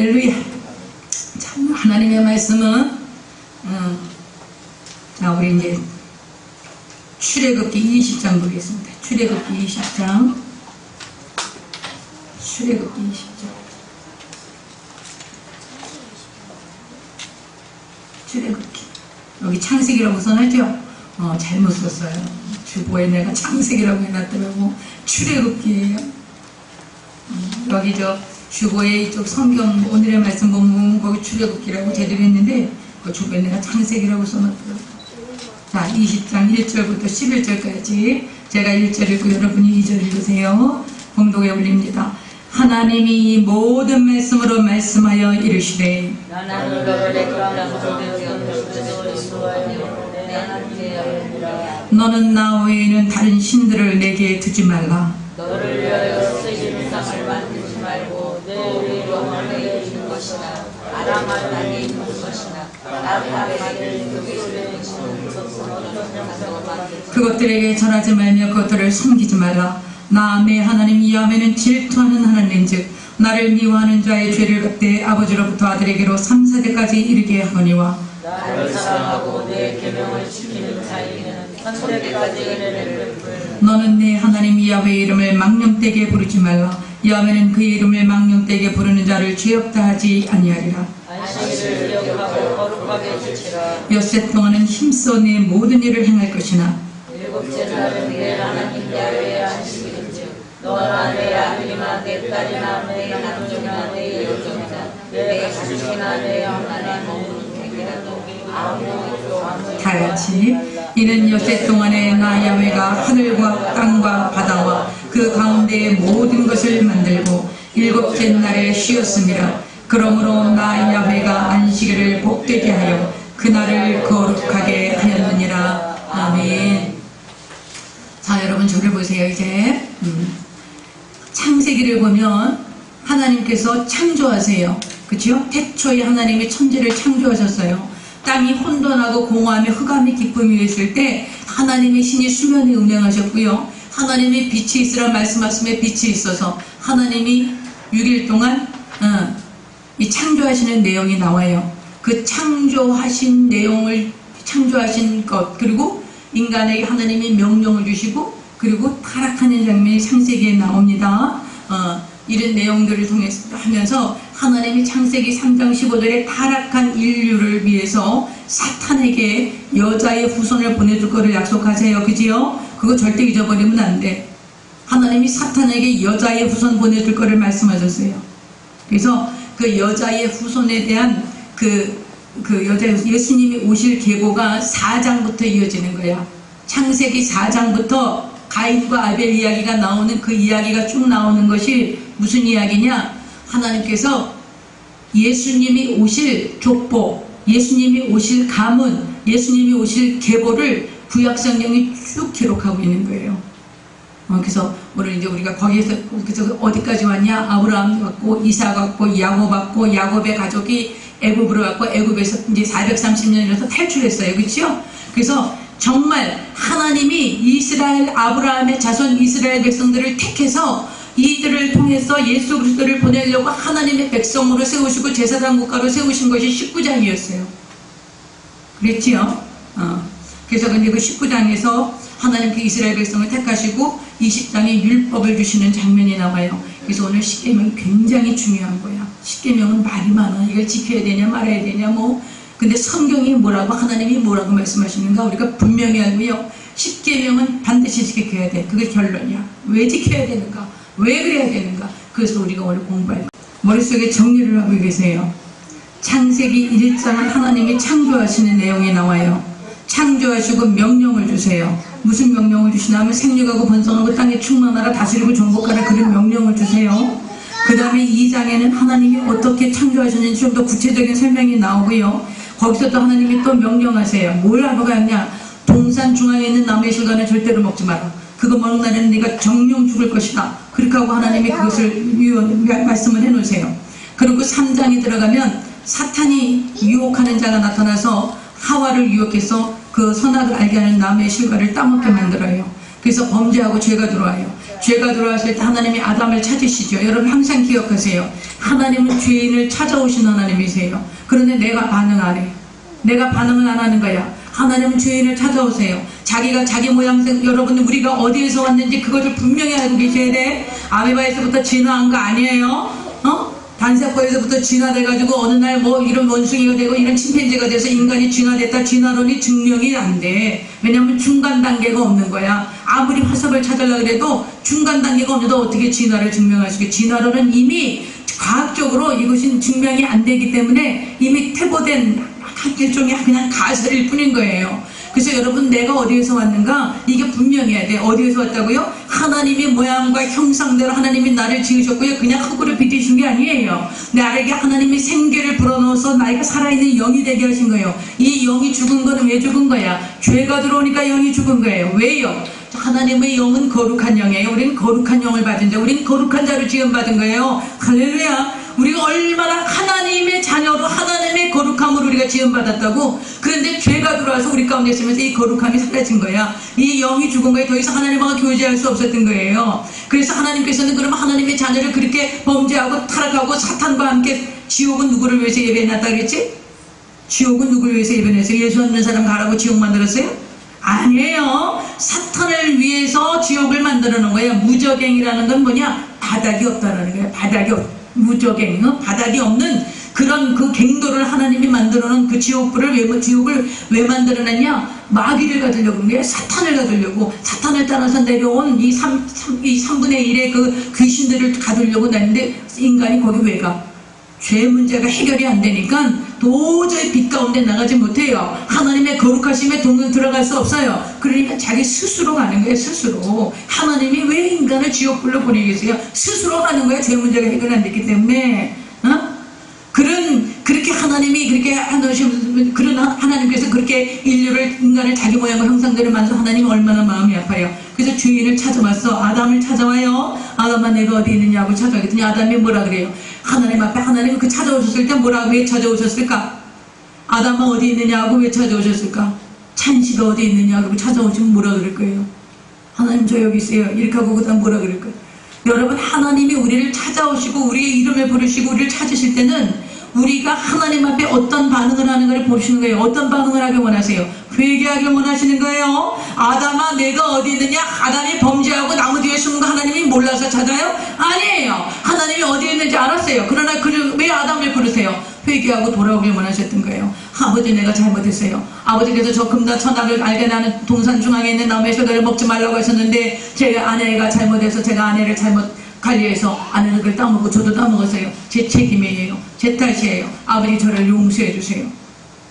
할렐루야. 참 하나님의 말씀은 자, 우리 이제 출애굽기 20장 보겠습니다. 출애굽기 20장. 출애굽기 20장. 출애굽기. 여기 창세기라고 써놨죠? 잘못 썼어요. 주보에 내가 창세기라고 해놨더라고. 출애굽기예요. 여기 주보에 이쪽 성경 오늘의 말씀 보면 거기 출애굽기라고 제대로 했는데 그 주보에 내가 창세기라고 써놨더라고. 자, 20장 1절부터 11절까지 제가 1절 읽고 여러분이 2절 읽으세요. 공독에 올립니다. 하나님이 모든 말씀으로 말씀하여 이르시되 너는 나 외에는 다른 신들을 내게 두지 말라. 너를 위하여 쓰이는 상을 만들지 말고 내 외로 하늘에 있는 것이나 아람한 땅에 있는 것이나 나를 그곳에 있는 그것들에게 절하지 말며 그것들을 섬기지 말라. 나 내 하나님 야훼는 질투하는 하나님인즉 나를 미워하는 자의 죄를 갚되 아버지로부터 아들에게로 3, 4대까지 이르게 하거니와 나를 사랑하고 내 계명을 지키는 자에게는 3대까지 은혜를 베풀. 너는 내 하나님 야훼의 이름을 망령되게 부르지 말라. 야훼는 그의 이름을 망령되게 부르는 자를 죄없다 하지 아니하리라. 안식일을 기억하고 거룩하게 지키라. 엿새 동안은 힘써 내 모든 일을 행할 것이나 일곱째 날은 내 하나님 야훼의 안식일인즉 너나 내 아들이나 내 딸이나 내 남종이나 내 여종이나 내 자식이나 내 하나님 먹는 객이라도 아무도 다 같이 이는 엿새 동안에 나 야훼가 하늘과 땅과 바다와 그 가운데의 모든 것을 만들고 일곱째 날에 쉬었습니다. 그러므로 나 야훼가 안식일을 복되게 하여 그날을 거룩하게 하였느니라. 아멘. 자, 여러분 저를 보세요. 이제 창세기를 보면 하나님께서 창조하세요. 그렇죠? 태초에 하나님이 천지를 창조하셨어요. 땅이 혼돈하고 공허하며 흑암이 깊음이 있을 때 하나님의 신이 수면에 운행하셨고요. 하나님이 빛이 있으라 말씀하심에 빛이 있어서 하나님이 6일 동안 이 창조하시는 내용이 나와요. 그 창조하신 내용을 창조하신 것 그리고 인간에게 하나님이 명령을 주시고 그리고 타락하는 장면이 창세기에 나옵니다. 이런 내용들을 통해서 하면서 하나님이 창세기 3장 15절에 타락한 인류를 위해서 사탄에게 여자의 후손을 보내줄 거를 약속하세요. 그지요? 그거 절대 잊어버리면 안 돼. 하나님이 사탄에게 여자의 후손 보내줄 거를 말씀하셨어요. 그래서 그 여자의 후손에 대한 그 예수님이 오실 계보가 4장부터 이어지는 거야. 창세기 4장부터 가인과 아벨 이야기가 나오는 그 이야기가 쭉 나오는 것이 무슨 이야기냐? 하나님께서 예수님이 오실 족보, 예수님이 오실 가문, 예수님이 오실 계보를 구약성경이 쭉 기록하고 있는 거예요. 그래서 오늘 이제 우리가 거기에서 어디까지 왔냐? 아브라함 왔고 이삭 왔고 야곱 왔고 야곱의 가족이 애굽으로 왔고 애굽에서 이제 430년이라서 탈출했어요. 그렇죠? 그래서 정말 하나님이 이스라엘 아브라함의 자손 이스라엘 백성들을 택해서 이들을 통해서 예수 그리스도를 보내려고 하나님의 백성으로 세우시고 제사장 국가로 세우신 것이 19장이었어요. 그랬지요? 그래서 근데 그 19장에서 하나님께 이스라엘 백성을 택하시고 20장에 율법을 주시는 장면이 나와요. 그래서 오늘 십계명이 굉장히 중요한 거야. 십계명은 말이 많아. 이걸 지켜야 되냐 말아야 되냐 뭐. 근데 성경이 뭐라고 하나님이 뭐라고 말씀하시는가 우리가 분명히 알고요. 십계명은 반드시 지켜야 돼. 그게 결론이야. 왜 지켜야 되는가? 왜 그래야 되는가? 그래서 우리가 오늘 공부할 거야. 머릿속에 정리를 하고 계세요. 창세기 1장은 하나님이 창조하시는 내용이 나와요. 창조하시고 명령을 주세요. 무슨 명령을 주시냐면 생육하고 번성하고 땅에 충만하라 다스리고 정복하라 그런 명령을 주세요. 그 다음에 2장에는 하나님이 어떻게 창조하셨는지 좀 더 구체적인 설명이 나오고요. 거기서 또 하나님이 또 명령하세요. 뭘 하고 갔냐? 동산 중앙에 있는 나무의 실과는 절대로 먹지 마라. 그거 먹는 날에는 네가 정령 죽을 것이다. 그렇게 하고 하나님이 그것을 말씀을 해놓으세요. 그리고 3장에 들어가면 사탄이 유혹하는 자가 나타나서 하와를 유혹해서 그 선악을 알게 하는 나무의 실과를 따먹게 만들어요. 그래서 범죄하고 죄가 들어와요. 죄가 들어왔을 때 하나님이 아담을 찾으시죠. 여러분 항상 기억하세요. 하나님은 죄인을 찾아오신 하나님이세요. 그런데 내가 반응 안 해. 내가 반응을 안 하는 거야. 하나님은 죄인을 찾아오세요. 자기가 자기 모양새, 여러분 우리가 어디에서 왔는지 그것을 분명히 알고 계셔야 돼. 아메바에서부터 진화한 거 아니에요. 단세포에서부터 진화돼가지고 어느 날 뭐 이런 원숭이가 되고 이런 침팬지가 돼서 인간이 진화됐다. 진화론이 증명이 안 돼. 왜냐하면 중간 단계가 없는 거야. 아무리 화석을 찾으려고 해도 중간 단계가 없는데 어떻게 진화를 증명하시게. 진화론은 이미 과학적으로 이것이 증명이 안 되기 때문에 이미 퇴보된 일종의 그냥 가설일 뿐인 거예요. 그래서 여러분 내가 어디에서 왔는가 이게 분명해야 돼. 어디에서 왔다고요? 하나님의 모양과 형상대로 하나님이 나를 지으셨고요. 그냥 흙으로 빚으신 게 아니에요. 나에게 하나님이 생기를 불어넣어서 나이가 살아있는 영이 되게 하신 거예요. 이 영이 죽은 거는 왜 죽은 거야? 죄가 들어오니까 영이 죽은 거예요. 왜요? 하나님의 영은 거룩한 영이에요. 우리는 거룩한 영을 받은 자, 우리는 거룩한 자로 지음받은 거예요. 할렐루야. 우리가 얼마나 하나님의 자녀로 하나님의 거룩함으로 우리가 지음받았다고. 그런데 죄가 들어와서 우리 가운데 있으면서 이 거룩함이 사라진 거야. 이 영이 죽은 거에 더 이상 하나님과 교제할 수 없었던 거예요. 그래서 하나님께서는 그럼 하나님의 자녀를 그렇게 범죄하고 타락하고 사탄과 함께 지옥은 누구를 위해서 예배해놨다 그랬지? 지옥은 누구를 위해서 예배했어요? 예수 없는 사람 가라고 지옥 만들었어요? 아니에요. 사탄을 위해서 지옥을 만들어 놓은 거예요. 무적행이라는 건 뭐냐? 바닥이 없다라는 거예요. 바닥이 무적행, 바닥이 없는 그런 그 갱도를 하나님이 만들어 놓은 그 지옥불을 지옥을 왜 만들어냈냐? 마귀를 가두려고 그런 거예요. 사탄을 가두려고. 사탄을 따라서 내려온 이 3분의 1의 그 귀신들을 가두려고 냈는데 인간이 거기 왜 가? 죄 문제가 해결이 안 되니까 도저히 빛 가운데 나가지 못해요. 하나님의 거룩하심에 들어갈 수 없어요. 그러니까 자기 스스로 가는 거예요. 스스로. 하나님이 왜 인간을 지옥불로 보내겠어요? 스스로 가는 거예요. 죄 문제가 해결 안 됐기 때문에. 그렇게 하나님이 그렇게 하시면, 그런 하나님께서 그렇게 인간을 자기 모양과 형상대로 만들어 하나님이 얼마나 마음이 아파요. 그래서 죄인을 찾아왔어. 아담을 찾아와요. 아담아 내가 어디 있느냐고 찾아왔더니 아담이 뭐라 그래요? 하나님 앞에 하나님이 그 찾아오셨을 때 왜 찾아오셨을까? 아담아 어디 있느냐고 왜 찾아오셨을까? 찬씨가 어디 있느냐고 찾아오시면 뭐라 그럴 거예요? 하나님 저 여기 있어요. 이렇게 하고 그 다음 뭐라 그럴 거예요? 여러분 하나님이 우리를 찾아오시고 우리의 이름을 부르시고 우리를 찾으실 때는 우리가 하나님 앞에 어떤 반응을 하는 걸 보시는 거예요. 어떤 반응을 하길 원하세요? 회개하길 원하시는 거예요. 아담아 내가 어디 있느냐? 아담이 범죄하고 나무 뒤에 숨은 거 하나님이 몰라서 찾아요? 아니에요. 하나님이 어디 있는지 알았어요. 그러나 왜 아담을 부르세요? 회개하고 돌아오길 원하셨던 거예요. 아버지 내가 잘못했어요. 아버지께서 저 금단 천악을 알게 나는 동산 중앙에 있는 나무의 소다를 먹지 말라고 하셨는데 제 아내가 잘못해서 제가 아내를 잘못 관리해서 아내는 그걸 따먹고 저도 따먹었어요. 제 책임이에요. 제 탓이에요. 아버지 저를 용서해 주세요.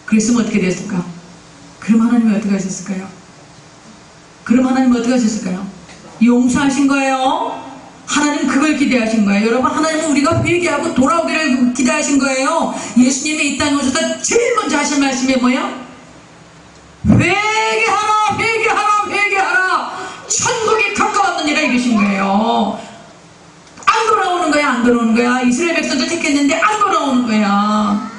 그랬으면 어떻게 됐을까? 그럼 하나님이 어떻게 하셨을까요? 용서하신 거예요. 하나님 그걸 기대하신 거예요. 여러분 하나님은 우리가 회개하고 돌아오기를 기대하신 거예요. 예수님이 이 땅에 오셔서 제일 먼저 하신 말씀이 뭐예요? 회개하라 회개하라 회개하라 천국이 가까웠느니라 이러신 거예요. 안 돌아오는 거야. 안 돌아오는 거야. 이스라엘 백성들 택했는데 안 돌아오는 거야.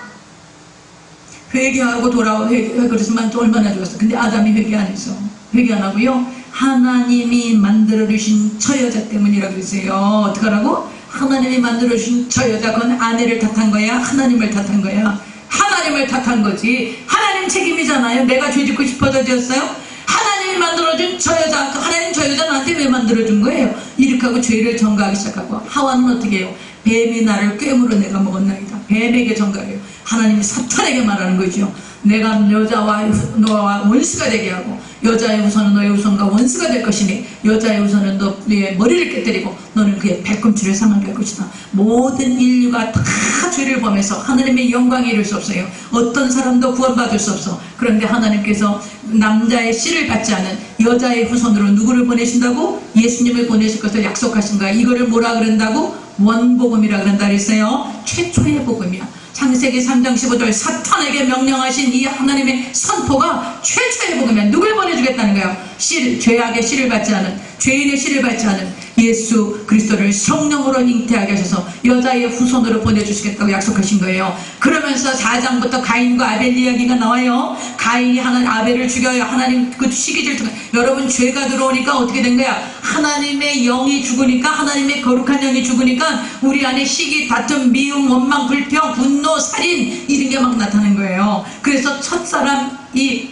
회개하고 그랬으면 또 얼마나 좋았어. 근데 아담이 회개 안 했어. 회개 안 하고요. 하나님이 만들어주신 저 여자 때문이라고 그랬어요. 어떡하라고? 하나님이 만들어주신 저 여자, 그건 아내를 탓한 거야? 하나님을 탓한 거야? 하나님을 탓한 거지. 하나님 책임이잖아요. 내가 죄 짓고 싶어서 지었어요? 하나님이 만들어준 저 여자, 하나님 저 여자 나한테 왜 만들어준 거예요? 이렇게 하고 죄를 전가하기 시작하고, 하와는 어떻게 해요? 뱀이 나를 꾀물어 내가 먹었나이다. 뱀에게 전가해요. 하나님이 사탄에게 말하는 거죠. 내가 여자와 너와 원수가 되게 하고 여자의 후손은 너의 후손과 원수가 될 것이니 여자의 후손은 너의 머리를 깨뜨리고 너는 그의 발꿈치를 상하게 할 것이다. 모든 인류가 다 죄를 범해서 하나님의 영광에 이를 수 없어요. 어떤 사람도 구원받을 수 없어. 그런데 하나님께서 남자의 씨를 받지 않은 여자의 후손으로 누구를 보내신다고? 예수님을 보내실 것을 약속하신 거야. 이거를 뭐라 그런다고? 원복음이라 그런다 그랬어요. 최초의 복음이야. 창세기 3장 15절 사탄에게 명령하신 이 하나님의 선포가 최초의 복음이야. 누굴 보내주겠다는 거예요? 죄악의 씨를 받지 않은, 죄인의 씨를 받지 않은 예수 그리스도를 성령으로 잉태하게 하셔서 여자의 후손으로 보내주시겠다고 약속하신 거예요. 그러면서 4장부터 가인과 아벨 이야기가 나와요. 가인이 하나님 아벨을 죽여요. 하나님 그 시기를 통해 여러분 죄가 들어오니까 어떻게 된 거야? 하나님의 영이 죽으니까, 하나님의 거룩한 영이 죽으니까 우리 안에 시기, 다툼, 미움, 원망, 불평, 분노, 살인 이런 게 막 나타나는 거예요. 그래서 첫사람 이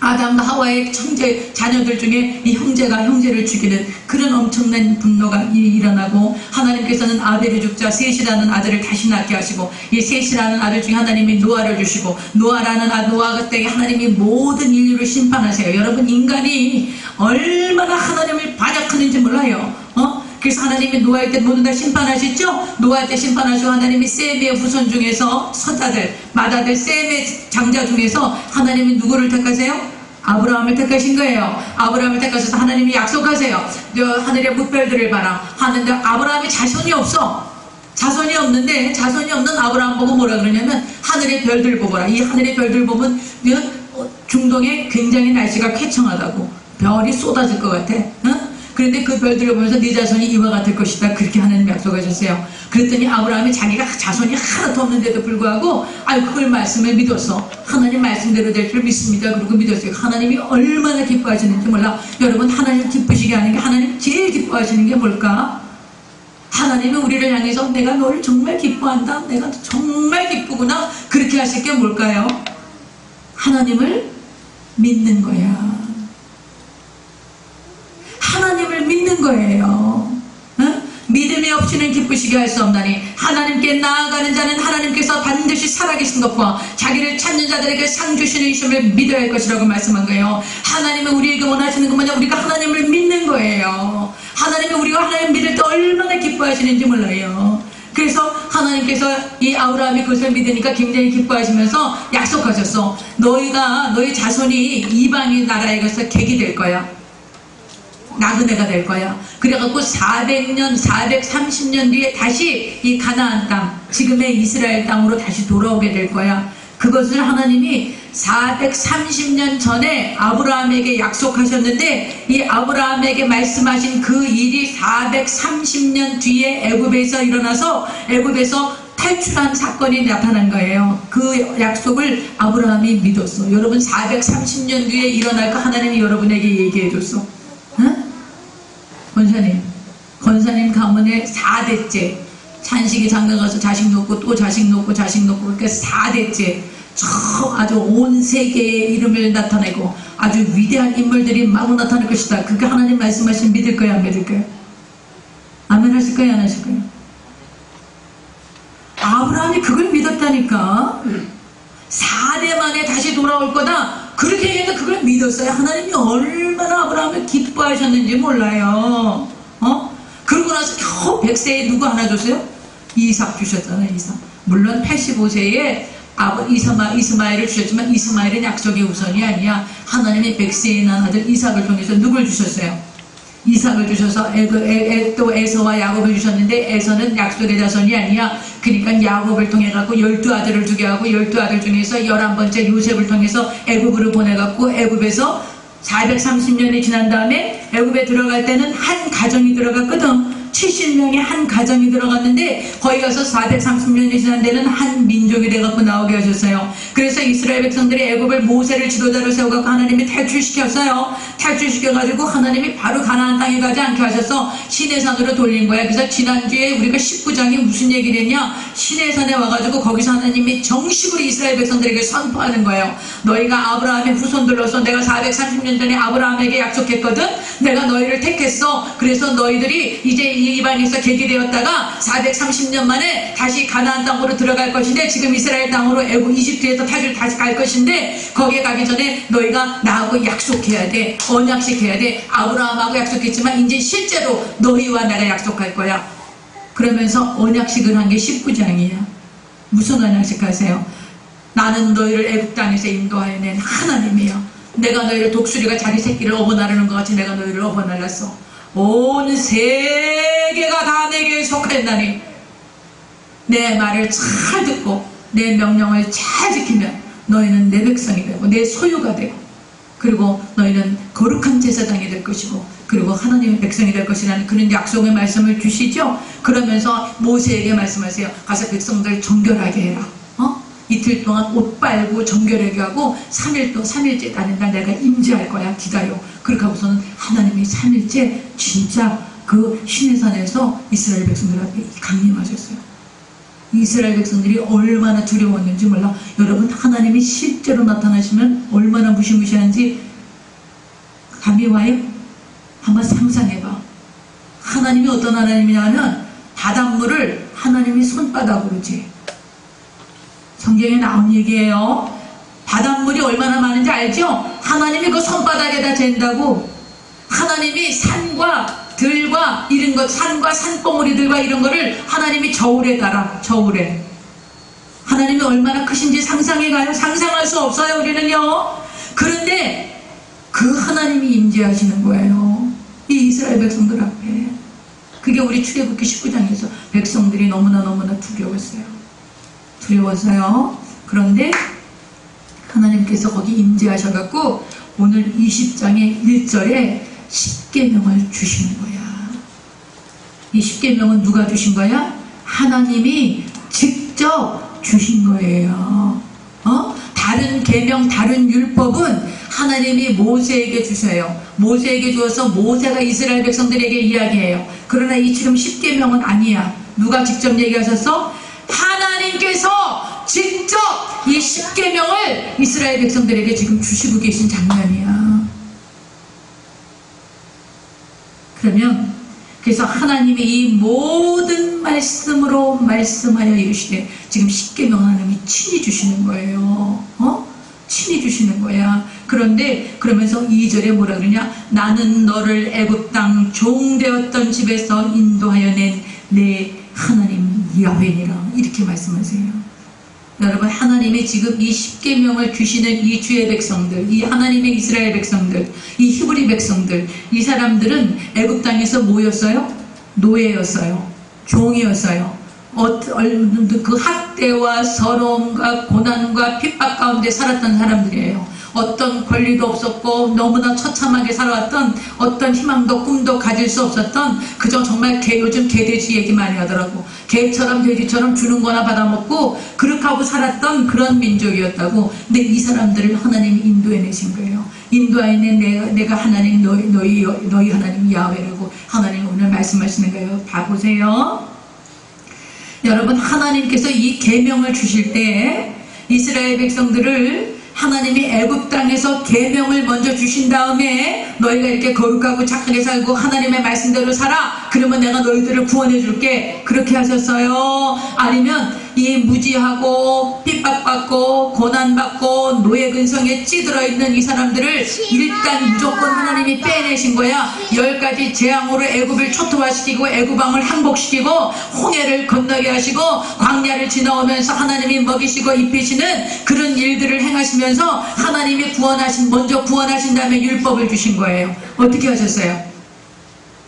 아담과 하와의 청제 자녀들 중에 이 형제가 형제를 죽이는 그런 엄청난 분노가 일어나고, 하나님께서는 아벨을 죽자 셋이라는 아들을 다시 낳게 하시고, 이 셋이라는 아들 중에 하나님이 노아를 주시고, 노아라는 노아가 때에 하나님이 모든 인류를 심판하세요. 여러분, 인간이 얼마나 하나님을 반역하는지 몰라요. 그래서 하나님이 노아할 때 모두 다 심판하셨죠? 노아할 때 심판하시고 하나님이 셈의 후손 중에서 서자들, 맏아들 셈의 장자 중에서 하나님이 누구를 택하세요? 아브라함을 택하신 거예요. 아브라함을 택하셔서 하나님이 약속하세요. 하늘의 뭇별들을 봐라 하는데 아브라함이 자손이 없어. 자손이 없는데, 자손이 없는 아브라함 보고 뭐라 그러냐면 하늘의 별들 보거라. 이 하늘의 별들 보면 중동에 굉장히 날씨가 쾌청하다고, 별이 쏟아질 것 같아. 그런데 그 별들을 보면서 네 자손이 이와 같을 것이다, 그렇게 하나님 약속하셨어요. 그랬더니 아브라함이 자기가 자손이 하나도 없는데도 불구하고 그걸 말씀을 믿었어. 하나님 말씀대로 될 줄 믿습니다. 그리고 믿었어요. 하나님이 얼마나 기뻐하시는지 몰라. 여러분, 하나님 기쁘시게 하는 게, 하나님 제일 기뻐하시는 게 뭘까? 하나님이 우리를 향해서 내가 너를 정말 기뻐한다, 내가 정말 기쁘구나, 그렇게 하실 게 뭘까요? 하나님을 믿는 거야. 하나님을 믿는 거예요. 믿음이 없이는 기쁘시게 할 수 없나니 하나님께 나아가는 자는 하나님께서 반드시 살아계신 것과 자기를 찾는 자들에게 상 주시는 이심을 믿어야 할 것이라고 말씀한 거예요. 하나님은 우리에게 원하시는 건 뭐냐? 우리가 하나님을 믿는 거예요. 하나님이 우리가 하나님 믿을 때 얼마나 기뻐하시는지 몰라요. 그래서 하나님께서 이 아브라함이 그것을 믿으니까 굉장히 기뻐하시면서 약속하셨어. 너희 자손이 이방인 나라에 가서 객이 될 거야. 나그네가 될 거야. 그래갖고 400년, 430년 뒤에 다시 이 가나안 땅, 지금의 이스라엘 땅으로 다시 돌아오게 될 거야. 그것을 하나님이 430년 전에 아브라함에게 약속하셨는데, 이 아브라함에게 말씀하신 그 일이 430년 뒤에 애굽에서 일어나서 애굽에서 탈출한 사건이 나타난 거예요. 그 약속을 아브라함이 믿었어. 여러분, 430년 뒤에 일어날 거 하나님이 여러분에게 얘기해줬어. 응? 권사님 가문에 4대째 찬식이 장가 가서 자식 놓고 또 자식 놓고 자식 놓고, 그러니까 4대째 아주 온 세계의 이름을 나타내고 아주 위대한 인물들이 마구 나타날 것이다. 그게 하나님 말씀하시면 믿을 거야, 안 믿을 거야? 아멘 하실 거야, 안 하실 거야? 아브라함이 그걸 믿었다니까. 4대 만에 다시 돌아올 거다, 그렇게 얘기했는데 그걸 믿었어요. 하나님이 얼마나 아브라함을 기뻐하셨는지 몰라요. 그러고 나서 겨우 100세에 누구 하나 줬어요? 이삭 주셨잖아요. 이삭. 물론 85세에 이스마엘을 주셨지만 이스마엘은 약속의 우선이 아니야. 하나님이 100세에 난 아들 이삭을 통해서 누굴 주셨어요? 이삭을 주셔서 또 에서와 야곱을 주셨는데, 에서는 약속의 자손이 아니야. 그러니까 야곱을 통해 갖고 12아들을 주게 하고, 12아들 중에서 11번째 요셉을 통해서 애굽으로 보내 갖고, 애굽에서 430년이 지난 다음에 애굽에 들어갈 때는 한 가정이 들어갔거든. 70명의 한 가정이 들어갔는데, 거기 가서 430년이 지난 데는 한 민족이 돼갖고 나오게 하셨어요. 그래서 이스라엘 백성들이 애굽을 모세를 지도자로 세워갖고 하나님이 탈출시켰어요. 탈출시켜가지고 하나님이 바로 가나안 땅에 가지 않게 하셔서 시내산으로 돌린 거야. 그래서 지난주에 우리가 19장이 무슨 얘기를 했냐? 시내산에 와가지고 거기서 하나님이 정식으로 이스라엘 백성들에게 선포하는 거예요. 너희가 아브라함의 후손들로서 내가 430년 전에 아브라함에게 약속했거든. 내가 너희를 택했어. 그래서 너희들이 이제 이방에서 객이 되었다가 430년 만에 다시 가나안 땅으로 들어갈 것인데, 지금 이스라엘 땅으로 애굽 이집트에서 다시 갈 것인데, 거기에 가기 전에 너희가 나하고 약속해야 돼. 언약식해야 돼. 아브라함하고 약속했지만 이제 실제로 너희와 내가 약속할 거야. 그러면서 언약식을 한 게 19장이야. 무슨 언약식 하세요? 나는 너희를 애굽 땅에서 인도하여 낸 하나님이여. 내가 너희를 독수리가 자기 새끼를 업어나르는 것 같이 내가 너희를 업어날랐어. 온 세계가 다 내게 속하였나니 내 말을 잘 듣고 내 명령을 잘 지키면 너희는 내 백성이 되고 내 소유가 되고 그리고 너희는 거룩한 제사장이 될 것이고 그리고 하나님의 백성이 될 것이라는 그런 약속의 말씀을 주시죠. 그러면서 모세에게 말씀하세요. 가서 백성들 정결하게 해라. 이틀 동안 옷 빨고 정결하게 하고 3일째 다는 날 내가 임재할 거야. 기다려. 그렇게 하고서는 하나님이 3일째 진짜 그 시내산에서 이스라엘 백성들 앞에 강림하셨어요. 이스라엘 백성들이 얼마나 두려웠는지 몰라. 여러분, 하나님이 실제로 나타나시면 얼마나 무시무시한지 감이 와요? 한번 상상해봐. 하나님이 어떤 하나님이냐면 바닷물을 하나님이 손바닥으로 재. 성경에 나온 얘기예요. 바닷물이 얼마나 많은지 알죠? 하나님이 그 손바닥에다 잰다고. 하나님이 산과 들과 이런 것, 산과 산봉우리들과 이런 거를 하나님이 저울에 달아. 저울에. 하나님이 얼마나 크신지 상상해가요? 상상할 수 없어요, 우리는요. 그런데 그 하나님이 임재하시는 거예요, 이 이스라엘 백성들 앞에. 그게 우리 출애굽기 19장에서 백성들이 너무나 두려웠어요. 그런데 하나님께서 거기 임재하셔갖고 오늘 20장의 1절에 10계명을 주시는 거야. 이 10계명은 누가 주신 거야? 하나님이 직접 주신 거예요. 다른 계명, 다른 율법은 하나님이 모세에게 주셔요. 모세에게 주어서 모세가 이스라엘 백성들에게 이야기해요. 그러나 이 지금 10계명은 아니야. 누가 직접 얘기하셨어? 하나님께서 직접 이 10계명을 이스라엘 백성들에게 지금 주시고 계신 장면이야. 그래서 하나님이 이 모든 말씀으로 말씀하여 이르시되 지금 10계명 하나님이 친히 주시는 거예요. 친히 주시는 거야. 그런데 그러면서 2절에 뭐라 그러냐? 나는 너를 애굽 땅 종되었던 집에서 인도하여 낸 내 하나님 야훼니라. 이렇게 말씀하세요. 여러분, 하나님이 지금 이 10계명을 주시는 이 주의 백성들, 이 하나님의 이스라엘 백성들, 이 히브리 백성들, 이 사람들은 애굽 땅에서 뭐였어요? 노예였어요. 종이었어요. 그 학대와 서러움과 고난과 핍박 가운데 살았던 사람들이에요. 어떤 권리도 없었고 너무나 처참하게 살아왔던, 어떤 희망도 꿈도 가질 수 없었던, 그저 정말 요즘 개돼지 얘기 많이 하더라고. 개처럼 돼지처럼 주는 거나 받아먹고 그렇게 하고 살았던 그런 민족이었다고. 근데 이 사람들을 하나님이 인도해내신 거예요. 인도하는 내가 하나님, 너희 하나님 야훼라고 하나님 오늘 말씀하시는 거예요. 봐보세요. 여러분, 하나님께서 이 계명을 주실 때 이스라엘 백성들을 하나님이 애굽 땅에서 계명을 먼저 주신 다음에 너희가 이렇게 거룩하고 착하게 살고 하나님의 말씀대로 살아, 그러면 내가 너희들을 구원해 줄게, 그렇게 하셨어요? 아니면 이 무지하고 핍박받고 고난받고 노예 근성에 찌들어 있는 이 사람들을 일단 무조건 하나님이 빼내신 거야. 10가지 재앙으로 애굽을 초토화시키고 애굽왕을 항복시키고 홍해를 건너게 하시고 광야를 지나오면서 하나님이 먹이시고 입히시는 그런 일들을 행하시면서 하나님이 먼저 구원하신 다음에 율법을 주신 거예요. 어떻게 하셨어요?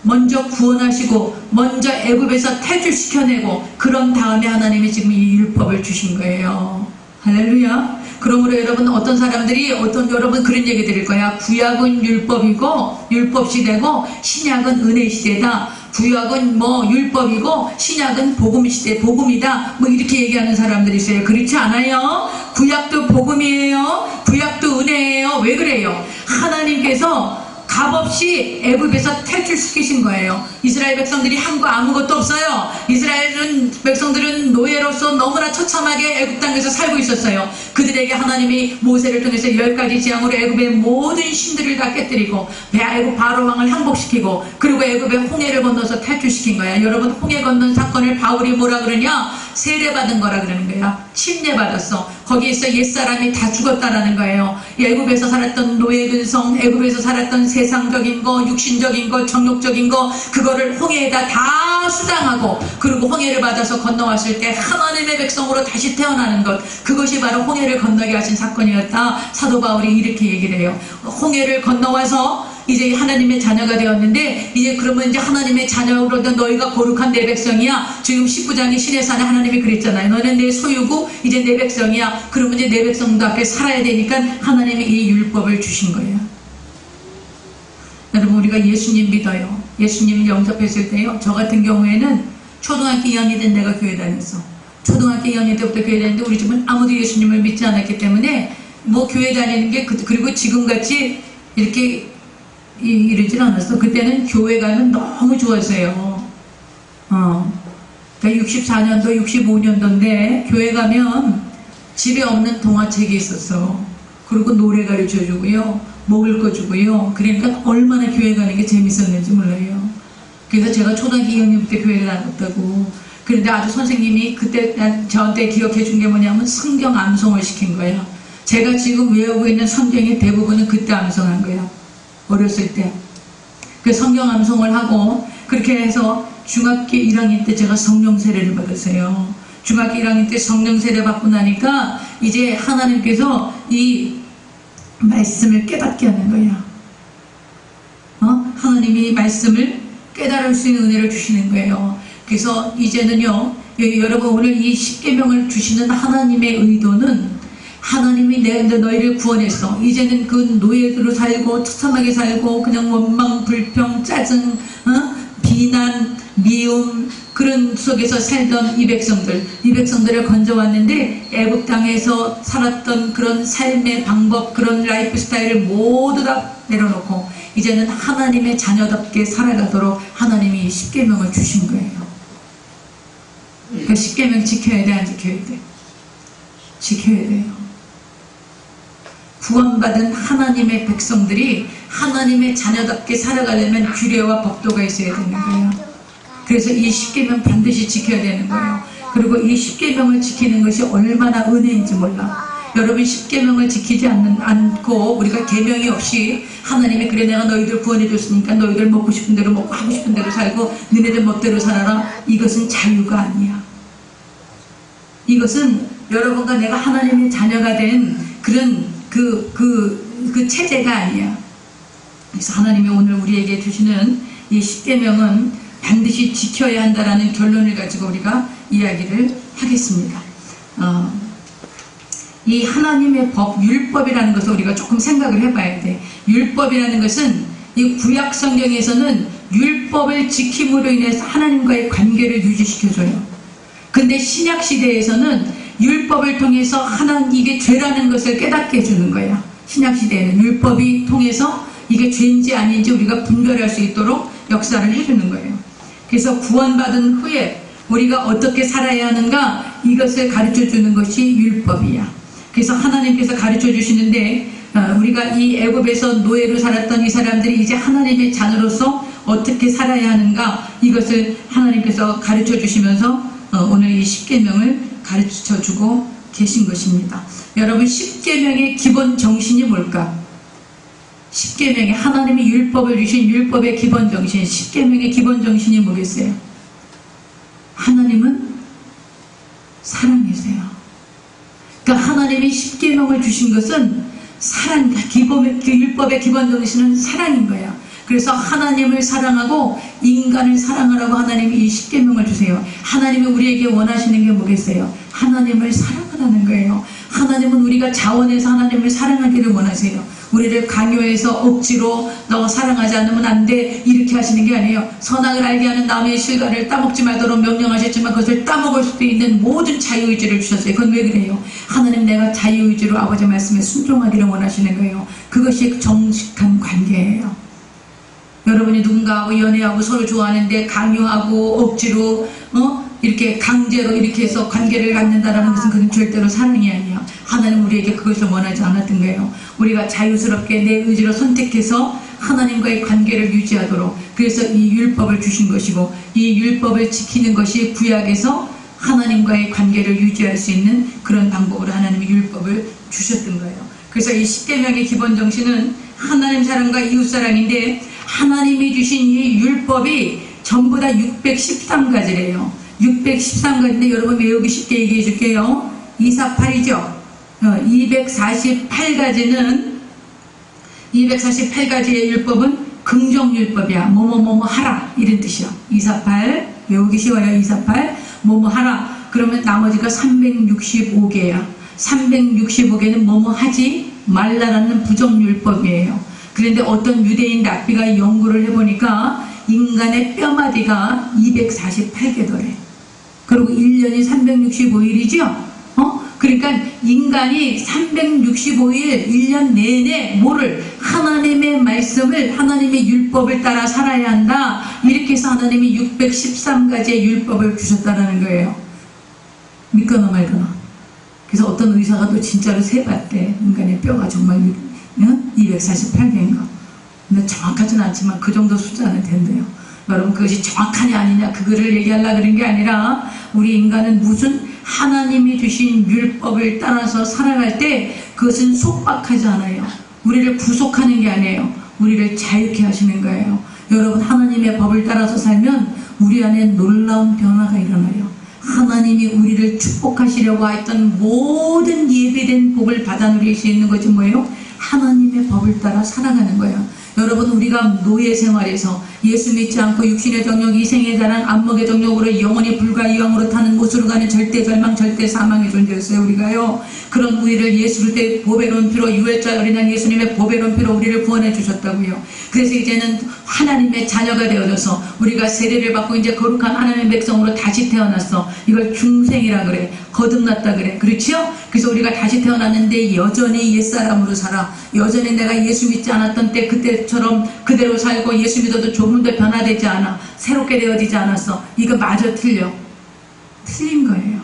먼저 구원하시고 먼저 애굽에서 탈출시켜내고 그런 다음에 하나님이 지금 이 율법을 주신 거예요. 할렐루야. 그러므로 여러분, 어떤 사람들이 여러분 그런 얘기 드릴 거야. 구약은 율법이고 율법 시대고 신약은 은혜 시대다. 구약은 율법이고 신약은 복음 시대, 복음이다. 이렇게 얘기하는 사람들이 있어요. 그렇지 않아요. 구약도 복음이에요. 구약도 은혜예요. 왜 그래요? 하나님께서 값없이 애굽에서 탈출시키신 거예요. 이스라엘 백성들이 한 거 아무것도 없어요. 이스라엘 백성들은 노예로서 너무나 처참하게 애굽 땅에서 살고 있었어요. 그들에게 하나님이 모세를 통해서 10가지 재앙으로 애굽의 모든 신들을 다 깨뜨리고 애굽 바로왕을 항복시키고 그리고 애굽의 홍해를 건너서 탈출시킨 거야. 여러분, 홍해 건넌 사건을 바울이 뭐라 그러냐? 세례받은 거라 그러는 거야. 침례받았어. 거기에서 옛사람이 다 죽었다라는 거예요. 애굽에서 살았던 노예 근성, 애굽에서 살았던 세상적인 거, 육신적인 거, 정욕적인 거, 그거를 홍해에다 다 수장하고 그리고 홍해를 받아서 건너왔을 때 하나님의 백성으로 다시 태어나는 것, 그것이 바로 홍해를 건너게 하신 사건이었다. 사도 바울이 이렇게 얘기를 해요. 홍해를 건너와서 이제 하나님의 자녀가 되었는데, 이제 그러면 이제 하나님의 자녀로던 너희가 거룩한 내 백성이야. 지금 19장의 신의 산에 하나님이 그랬잖아요. 너는 내 소유고 이제 내 백성이야. 그러면 이제 내 백성도 앞에 살아야 되니까 하나님이 이 율법을 주신 거예요. 여러분, 우리가 예수님 믿어요. 예수님을 영접했을 때요, 저 같은 경우에는 초등학교 2학년 때 내가 교회 다녔어. 초등학교 2학년 때부터 교회 다녔는데 우리 집은 아무도 예수님을 믿지 않았기 때문에 뭐 교회 다니는 게 그리고 지금같이 이렇게 이러질 않았어. 그때는 교회 가면 너무 좋았어요. 그러니까 64년도 65년도인데 교회 가면 집에 없는 동화책이 있었어. 그리고 노래 가르쳐 주고요, 먹을 거 주고요. 그러니까 얼마나 교회 가는 게 재밌었는지 몰라요. 그래서 제가 초등학교 2학년부터 교회를 다녔다고. 그런데 아주 선생님이 그때 저한테 기억해 준 게 뭐냐면 성경 암송을 시킨 거예요. 제가 지금 외우고 있는 성경의 대부분은 그때 암송한 거예요. 어렸을 때. 그 성경 암송을 하고 그렇게 해서 중학교 1학년 때 제가 성령 세례를 받았어요. 중학교 1학년 때 성령 세례 받고 나니까 이제 하나님께서 이 말씀을 깨닫게 하는 거예요. 하나님이 말씀을 깨달을 수 있는 은혜를 주시는 거예요. 그래서 이제는요, 여러분 오늘 이 십계명을 주시는 하나님의 의도는 하나님이 너희를 구원했어. 이제는 그 노예대로 살고 처참하게 살고 그냥 원망, 불평, 짜증, 비난, 미움 그런 속에서 살던 이 백성들을 건져왔는데 애굽 땅에서 살았던 그런 삶의 방법, 그런 라이프 스타일을 모두 다 내려놓고 이제는 하나님의 자녀답게 살아가도록 하나님이 이 십계명을 주신 거예요. 그 십계명 지켜야 돼, 안 지켜야 돼? 지켜야 돼요. 구원받은 하나님의 백성들이 하나님의 자녀답게 살아가려면 규례와 법도가 있어야 되는 거예요. 그래서 이 십계명 반드시 지켜야 되는 거예요. 그리고 이 십계명을 지키는 것이 얼마나 은혜인지 몰라. 여러분, 십계명을 지키지 않고 우리가 계명이 없이 하나님이 그래 내가 너희들 구원해 줬으니까 너희들 먹고 싶은 대로 먹고 하고 싶은 대로 살고 너네들 멋대로 살아라. 이것은 자유가 아니야. 이것은 여러분과 내가 하나님의 자녀가 된 그런 그 체제가 아니야. 그래서 하나님이 오늘 우리에게 주시는 이 십계명은 반드시 지켜야 한다라는 결론을 가지고 우리가 이야기를 하겠습니다. 이 하나님의 법, 율법이라는 것을 우리가 조금 생각을 해봐야 돼. 율법이라는 것은 이 구약 성경에서는 율법을 지킴으로 인해서 하나님과의 관계를 유지시켜줘요. 근데 신약 시대에서는 율법을 통해서 이게 죄라는 것을 깨닫게 해주는 거야. 신약 시대에는 율법이 통해서 이게 죄인지 아닌지 우리가 분별할 수 있도록 역사를 해주는 거예요. 그래서 구원받은 후에 우리가 어떻게 살아야 하는가, 이것을 가르쳐 주는 것이 율법이야. 그래서 하나님께서 가르쳐 주시는데 우리가 이 애굽에서 노예로 살았던 이 사람들이 이제 하나님의 자녀로서 어떻게 살아야 하는가, 이것을 하나님께서 가르쳐 주시면서 오늘 이 십계명을 가르쳐 주고 계신 것입니다. 여러분, 십계명의 기본 정신이 뭘까? 십계명의 하나님이 율법을 주신 율법의 기본 정신, 십계명의 기본 정신이 뭐겠어요? 하나님은 사랑이세요. 그러니까 하나님이 십계명을 주신 것은 사랑, 율법의 기본 정신은 사랑인 거야. 그래서 하나님을 사랑하고 인간을 사랑하라고 하나님이 이 십계명을 주세요. 하나님이 우리에게 원하시는 게 뭐겠어요? 하나님을 사랑하라는 거예요. 하나님은 우리가 자원해서 하나님을 사랑하기를 원하세요. 우리를 강요해서 억지로 너 사랑하지 않으면 안 돼 이렇게 하시는 게 아니에요. 선악을 알게 하는 나무의 실과를 따먹지 말도록 명령하셨지만 그것을 따먹을 수도 있는 모든 자유의지를 주셨어요. 그건 왜 그래요? 하나님, 내가 자유의지로 아버지 말씀에 순종하기를 원하시는 거예요. 그것이 정직한 관계예요. 여러분이 누군가하고 연애하고 서로 좋아하는데 강요하고 억지로 이렇게 강제로 이렇게 해서 관계를 갖는다라는 것은 그건 절대로 사랑이 아니야. 하나님 우리에게 그것을 원하지 않았던 거예요. 우리가 자유스럽게 내 의지로 선택해서 하나님과의 관계를 유지하도록, 그래서 이 율법을 주신 것이고, 이 율법을 지키는 것이 구약에서 하나님과의 관계를 유지할 수 있는 그런 방법으로 하나님이 율법을 주셨던 거예요. 그래서 이 십계명의 기본 정신은 하나님 사랑과 이웃 사랑인데, 하나님이 주신 이 율법이 전부 다 613가지래요. 613가지인데 여러분 외우기 쉽게 얘기해 줄게요. 248이죠. 248가지는 248가지의 율법은 긍정율법이야. 뭐뭐뭐뭐 하라 이런 뜻이야. 248 외우기 쉬워요. 248 뭐뭐 하라. 그러면 나머지가 365개야. 365개는 뭐뭐 하지 말라라는 부정율법이에요. 그런데 어떤 유대인 랍비가 연구를 해보니까 인간의 뼈마디가 248개더래. 그리고 1년이 365일이죠. 그러니까 인간이 365일 1년 내내 뭐를 하나님의 말씀을 하나님의 율법을 따라 살아야 한다. 이렇게 해서 하나님이 613가지의 율법을 주셨다는 거예요. 믿거나 말거나. 그래서 어떤 의사가 또 진짜로 세봤대. 인간의 뼈가 정말 248개인가. 근데 정확하지는 않지만 그 정도 숫자는 된대요. 여러분 그것이 정확하냐 아니냐 그거를 얘기하려고 그런 게 아니라 우리 인간은 무슨 하나님이 주신 율법을 따라서 살아갈 때 그것은 속박하지 않아요. 우리를 구속하는 게 아니에요. 우리를 자유케 하시는 거예요. 여러분 하나님의 법을 따라서 살면 우리 안에 놀라운 변화가 일어나요. 하나님이 우리를 축복하시려고 했던 모든 예비된 복을 받아 누릴 수 있는 것이 뭐예요? 하나님의 법을 따라 살아가는 거예요. 여러분 우리가 노예 생활에서 예수 믿지 않고 육신의 정욕, 이생의 자랑, 안목의 정욕으로 영원히 불과 이왕으로 타는 곳으로 가는 절대 절망, 절대 사망의 존재였어요. 우리가요. 그런 우리를 예수를 때 보배로운 피로 유월절 어린 양 예수님의 보배로운 피로 우리를 구원해 주셨다고요. 그래서 이제는 하나님의 자녀가 되어져서 우리가 세례를 받고 이제 거룩한 하나님의 백성으로 다시 태어났어. 이걸 중생이라 그래. 거듭났다 그래. 그렇죠? 그래서 우리가 다시 태어났는데 여전히 옛사람으로 살아. 여전히 내가 예수 믿지 않았던 때 그때처럼 그대로 살고 예수 믿어도 조금 더 변화되지 않아. 새롭게 되어지지 않았어. 이거 마저 틀려. 틀린 거예요.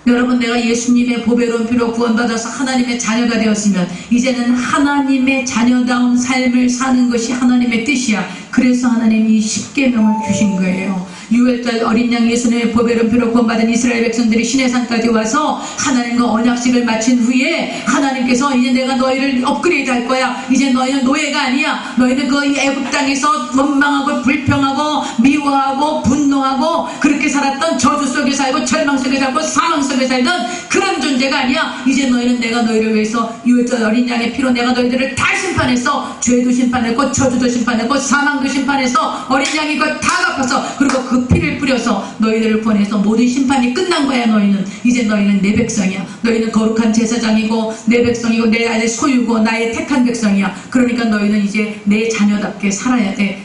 여러분 내가 예수님의 보배로운 피로 구원받아서 하나님의 자녀가 되었으면 이제는 하나님의 자녀다운 삶을 사는 것이 하나님의 뜻이야. 그래서 하나님이 십계명을 주신 거예요. 유월절 어린 양 예수님의 보배로운 피로 구원받은 이스라엘 백성들이 시내산까지 와서 하나님과 언약식을 마친 후에 하나님께서 이제 내가 너희를 업그레이드 할 거야. 이제 너희는 노예가 아니야. 너희는 그 애굽 땅에서 원망하고 불평하고 미워하고 분노하고 그렇게 살았던 저주 속에 살고 절망 속에 살고 사망 속에 살던 그런 존재가 아니야. 이제 너희는 내가 너희를 위해서 유월절 어린 양의 피로 내가 너희들을 다 심판했어. 죄도 심판했고 저주도 심판했고 사망도 심판해서 어린 양이 그걸 다 갚아서 그리고 그 피를 뿌려서 너희들을 보내서 모든 심판이 끝난 거야. 너희는 이제 너희는 내 백성이야. 너희는 거룩한 제사장이고 내 백성이고 내 아들 소유고 나의 택한 백성이야. 그러니까 너희는 이제 내 자녀답게 살아야 돼.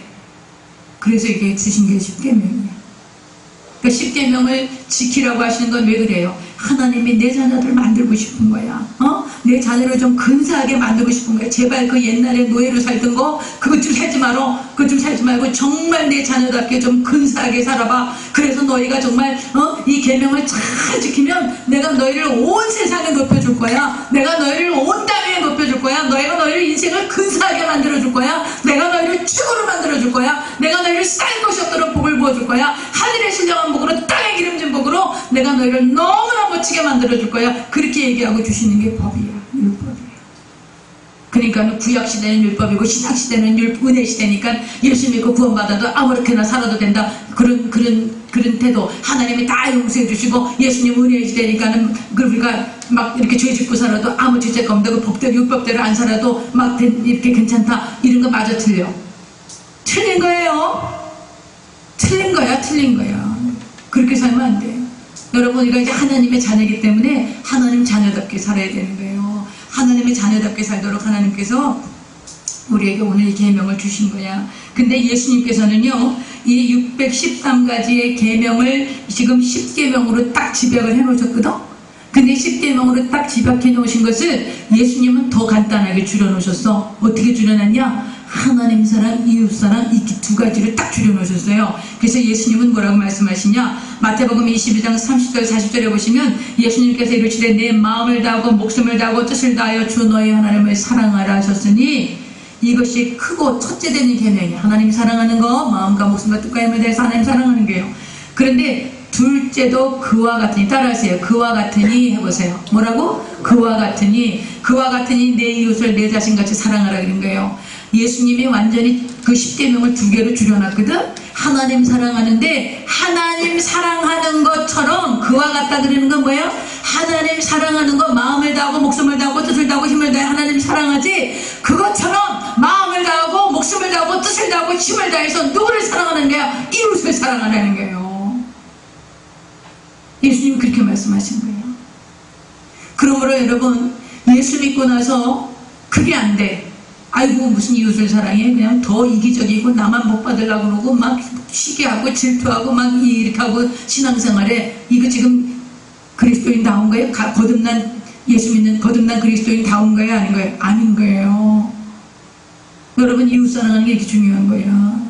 그래서 이게 주신 게 십계명이야. 그 십계명을 지키라고 하시는 건 왜 그래요? 하나님이 내 자녀들 만들고 싶은 거야. 내 자녀를 좀 근사하게 만들고 싶은 거야. 제발 그 옛날에 노예로 살던 거 그것 좀 살지 말어. 그것 좀 살지 말고 정말 내 자녀답게 좀 근사하게 살아봐. 그래서 너희가 정말 이 계명을 잘 지키면 내가 너희를 온 세상에 높여줄 거야. 내가 너희를 온 땅에 높여줄 거야. 내가 너희를 인생을 근사하게 만들어줄 거야. 내가 너희를 축으로 만들어줄 거야. 내가 너희를 쌓일 것이 없도록 복을 부어줄 거야. 하늘의 신령한 복으로 땅의 기름진 복으로 내가 너희를 너무나 멋지게 만들어줄 거야. 그렇게 얘기하고 주시는 게 법이야. 율법이야. 그러니까 구약시대는 율법이고 신약시대는 은혜시대니까 예수 믿고 구원받아도 아무렇게나 살아도 된다. 그런 태도. 하나님이 다 용서해 주시고 예수님 은혜시대니까는 우리가 막 이렇게 죄 짓고 살아도 아무 죄가 없다고 법대로 율법대로 안 살아도 막 이렇게 괜찮다. 이런 거 마저 틀려. 틀린 거예요. 틀린 거야. 틀린 거야. 그렇게 살면 안 돼요. 여러분 우리가 이제 하나님의 자녀이기 때문에 하나님 자녀답게 살아야 되는 거예요. 하나님의 자녀답게 살도록 하나님께서 우리에게 오늘 이 계명을 주신 거야. 근데 예수님께서는요 이 613가지의 계명을 지금 10계명으로 딱 집약을 해 놓으셨거든. 근데 10계명으로 딱 집약해 놓으신 것을 예수님은 더 간단하게 줄여 놓으셨어. 어떻게 줄여놨냐? 하나님 사랑, 이웃 사랑 이 두 가지를 딱 줄여놓으셨어요. 그래서 예수님은 뭐라고 말씀하시냐? 마태복음 22장 30절 40절에 보시면 예수님께서 이르시되 내 마음을 다하고 목숨을 다하고 뜻을 다하여 주 너희 하나님을 사랑하라 하셨으니 이것이 크고 첫째 되는 계명이에요. 하나님 사랑하는 거 마음과 목숨과 뜻과 힘을 다해서 하나님 사랑하는 거예요. 그런데 둘째도 그와 같으니 따라하세요. 그와 같으니 해보세요. 뭐라고? 그와 같으니 내 이웃을 내 자신같이 사랑하라 그런 거예요. 예수님이 완전히 그 10계명을 두 개로 줄여놨거든. 하나님 사랑하는데 하나님 사랑하는 것처럼 그와 같다 그러는 건 뭐예요? 하나님 하나님 사랑하는 거 마음을 다하고 목숨을 다하고 뜻을 다하고 힘을 다해 하나님 사랑하지, 그것처럼 마음을 다하고 목숨을 다하고 뜻을 다하고 힘을 다해서 누구를 사랑하는 거야? 이웃을 사랑하라는 거예요. 예수님 그렇게 말씀하신 거예요. 그러므로 여러분, 예수 믿고 나서 그게 안 돼. 아이고 무슨 이웃을 사랑해. 그냥 더 이기적이고 나만 복 받으려고 그러고 막 시기하고 질투하고 막 이렇게 하고 신앙생활에, 이거 지금 그리스도인다운 거예요? 거듭난 예수 믿는 거듭난 그리스도인다운 거예요? 아닌 거예요? 아닌 거예요. 여러분, 이웃 사랑하는 게 이렇게 중요한 거예요.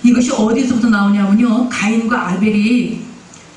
이것이 어디서부터 나오냐면요, 가인과 아벨이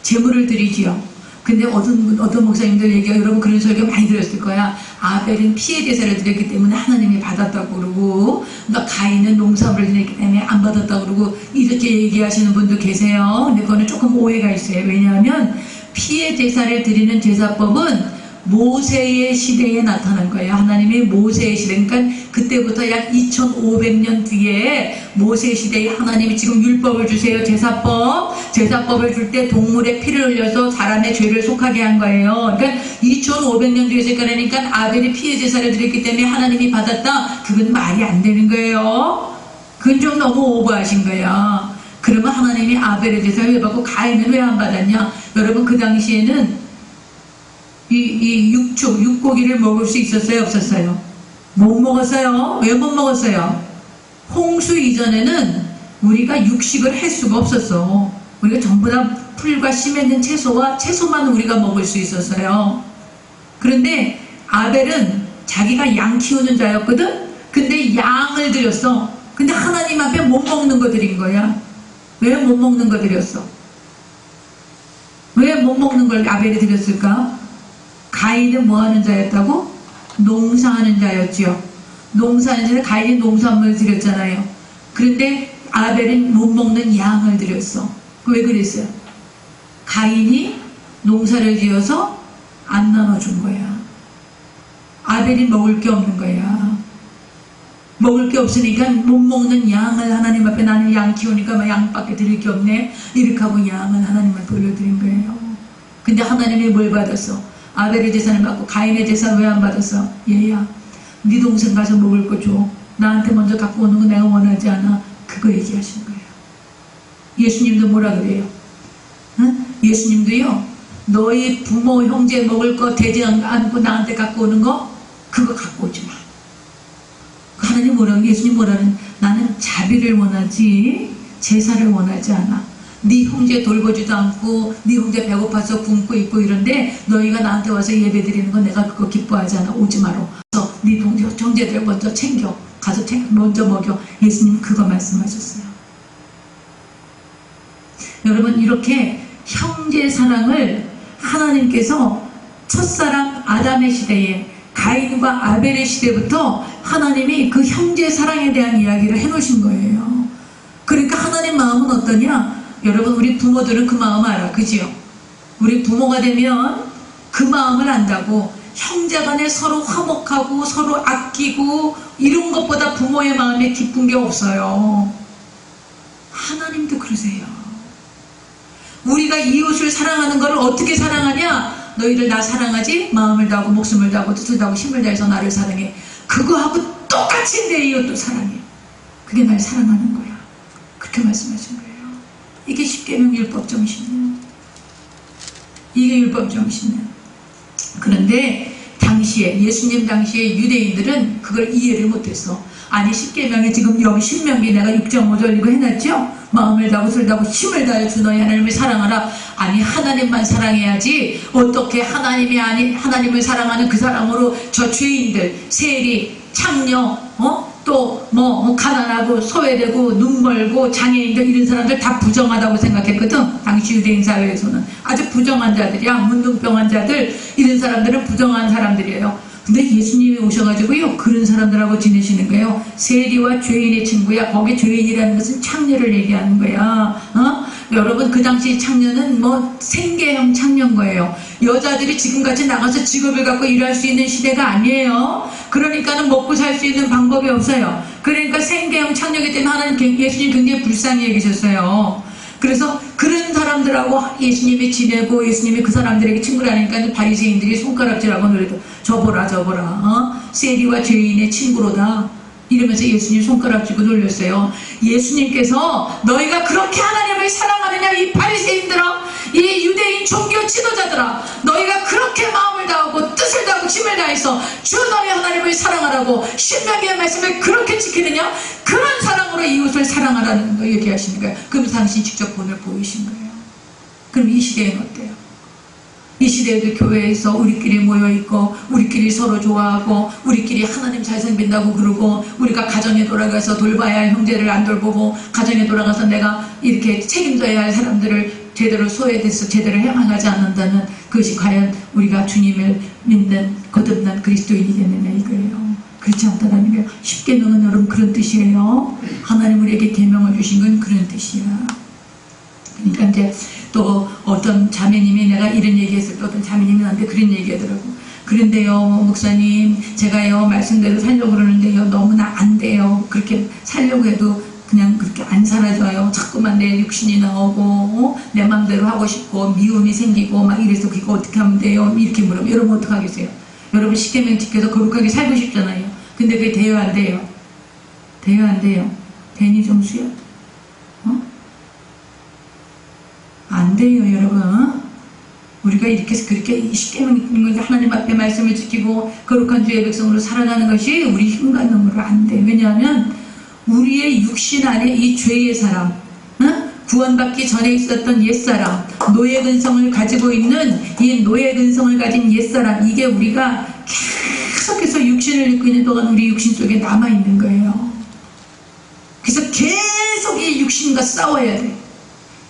제물을 드리지요. 근데 어떤 목사님들 얘기가, 여러분 그런 설교 많이 들었을 거야. 아벨은 피해 제사를 드렸기 때문에 하나님이 받았다고 그러고, 그러니까 가인은 농사를 드렸기 때문에 안 받았다고 그러고, 이렇게 얘기하시는 분도 계세요. 근데 그거는 조금 오해가 있어요. 왜냐하면 피해 제사를 드리는 제사법은 모세의 시대에 나타난 거예요. 하나님이 모세의 시대, 그러니까 그때부터 약 2500년 뒤에 모세 시대에 하나님이 지금 율법을 주세요. 제사법을 줄 때 동물의 피를 흘려서 사람의 죄를 속하게 한 거예요. 그러니까 2500년 뒤에서 그러니까 아벨이 피해 제사를 드렸기 때문에 하나님이 받았다, 그건 말이 안 되는 거예요. 그건 좀 너무 오버하신 거야. 그러면 하나님이 아벨의 제사를 왜 받고 가인은 왜 안 받았냐? 여러분, 그 당시에는 이 육고기를 먹을 수 있었어요? 없었어요? 못 먹었어요. 왜 못 먹었어요? 홍수 이전에는 우리가 육식을 할 수가 없었어. 우리가 전부 다 풀과 씨 맺는 채소만 우리가 먹을 수 있었어요. 그런데 아벨은 자기가 양 키우는 자였거든? 근데 양을 드렸어. 근데 하나님 앞에 못 먹는 거 드린 거야. 왜 못 먹는 거 드렸어? 왜 못 먹는 걸 아벨이 드렸을까? 가인은 뭐 하는 자였다고? 농사하는 자였지요. 농사하는 자는 가인이 농산물을 드렸잖아요. 그런데 아벨은 못 먹는 양을 드렸어. 왜 그랬어요? 가인이 농사를 지어서 안 나눠준 거야. 아벨이 먹을 게 없는 거야. 먹을 게 없으니까 못 먹는 양을 하나님 앞에, 나는 양 키우니까 막 양밖에 드릴 게 없네, 이렇게 하고 양을 하나님을 돌려드린 거예요. 근데 하나님이 뭘 받았어? 아벨의 제사를 받고 가인의 제사 왜 안 받았어? 얘야, 네 동생 가서 먹을 거 줘. 나한테 먼저 갖고 오는 거 내가 원하지 않아. 그거 얘기하신 거예요. 예수님도 뭐라 그래요? 응? 예수님도요, 너희 부모 형제 먹을 거 되지 않고 나한테 갖고 오는 거, 그거 갖고 오지 마. 하나님 뭐라고? 예수님 뭐라는? 나는 자비를 원하지 제사를 원하지 않아. 네 형제 돌보지도 않고 네 형제 배고파서 굶고 있고 이런데 너희가 나한테 와서 예배드리는 거 내가 그거 기뻐하지 않아. 오지 마라. 그래서 네 형제들 먼저 챙겨 가서 먼저 먹여. 예수님 그거 말씀하셨어요. 여러분, 이렇게 형제 사랑을 하나님께서 첫사랑 아담의 시대에, 가인과 아벨의 시대부터 하나님이 그 형제 사랑에 대한 이야기를 해놓으신 거예요. 그러니까 하나님 마음은 어떠냐? 여러분, 우리 부모들은 그 마음 알아. 그지요? 우리 부모가 되면 그 마음을 안다고. 형제간에 서로 화목하고 서로 아끼고 이런 것보다 부모의 마음에 기쁜 게 없어요. 하나님도 그러세요. 우리가 이웃을 사랑하는 것을 어떻게 사랑하냐? 너희를 나 사랑하지? 마음을 다하고 목숨을 다하고 뜻을 다하고 힘을 다해서 나를 사랑해. 그거하고 똑같이 내 이웃도 사랑해. 그게 날 사랑하는 거야. 그렇게 말씀하신 거예요. 이게 십계명 율법 정신이에요. 이게 율법 정신이에요. 그런데 당시에, 예수님 당시에 유대인들은 그걸 이해를 못했어. 아니, 십계명에 지금 여기 신명기 내가 6.5절 이거 해놨죠? 마음을 다하고 뜻을 다하고 힘을 다해 주 너희 하나님을 사랑하라. 아니, 하나님만 사랑해야지 어떻게 하나님을 사랑하는 그 사랑으로 저 죄인들, 세리, 창녀, 또 가난하고 소외되고 눈멀고 장애인들 이런 사람들 다 부정하다고 생각했거든. 당시 유대인 사회에서는 아주 부정한 자들이야. 문둥병한 자들, 이런 사람들은 부정한 사람들이에요. 근데 예수님이 오셔가지고요, 그런 사람들하고 지내시는 거예요. 세리와 죄인의 친구야. 거기 죄인이라는 것은 창녀를 얘기하는 거야. 여러분, 그 당시 창녀는 생계형 창녀인 거예요. 여자들이 지금같이 나가서 직업을 갖고 일할 수 있는 시대가 아니에요. 그러니까는 먹고 살 수 있는 방법이 없어요. 그러니까 생계형 창녀이기 때문에 하나님, 예수님 굉장히 불쌍히 여기셨어요. 그래서 그런 사람들하고 예수님이 지내고 예수님이 그 사람들에게 친구라니까 바리새인들이 손가락질하고 노래도 저보라 세리와 죄인의 친구로다 이러면서 예수님 손가락쥐고 놀렸어요. 예수님께서 너희가 그렇게 하나님을 사랑하느냐 이 바리새인들아, 이 유대인 종교 지도자들아, 너희가 그렇게 마음을 다하고 뜻을 다하고 힘을 다해서 주 너희 하나님을 사랑하라고 신명기의 말씀을 그렇게 지키느냐, 그런 사랑으로 이웃을 사랑하라는 거 얘기하시는 거예요. 그럼 당신 직접 본을 보이신 거예요. 그럼 이 시대에는 어때요? 이 시대에도 교회에서 우리끼리 모여있고 우리끼리 서로 좋아하고 우리끼리 하나님 잘 섬긴다고 그러고, 우리가 가정에 돌아가서 돌봐야 할 형제를 안 돌보고 가정에 돌아가서 내가 이렇게 책임져야 할 사람들을 제대로 소외돼서 제대로 해방하지 않는다면 그것이 과연 우리가 주님을 믿는 거듭난 그리스도인이겠느냐 이거예요. 그렇지 않다는 거예요. 십계명은 여러분 그런 뜻이에요. 하나님 우리에게 계명을 주신 건 그런 뜻이야. 그러니까 이제 또 어떤 자매님이, 내가 이런 얘기했을 때 어떤 자매님이 나한테 그런 얘기하더라고. 그런데요 목사님, 제가요 말씀대로 살려고 그러는데요 너무나 안 돼요. 그렇게 살려고 해도 그냥 그렇게 안 사라져요. 자꾸만 내 육신이 나오고 내 맘대로 하고 싶고 미움이 생기고 막 이래서 그거 어떻게 하면 돼요? 이렇게 물으면 여러분 어떡하겠어요? 여러분 십계명 지켜서 거룩하게 살고 싶잖아요. 근데 그게 돼요 안 돼요? 돼요 안 돼요? 되니 정수야? 안 돼요 여러분. 우리가 이렇게 그렇게 십계명 하나님 앞에 말씀을 지키고 거룩한 주의 백성으로 살아가는 것이 우리 힘과 능으로 안 돼. 왜냐하면 우리의 육신 안에 이 죄의 사람, 구원받기 전에 있었던 옛사람, 노예 근성을 가지고 있는 이 노예 근성을 가진 옛사람, 이게 우리가 계속해서 육신을 입고 있는 동안 우리 육신 속에 남아있는 거예요. 그래서 계속 이 육신과 싸워야 돼.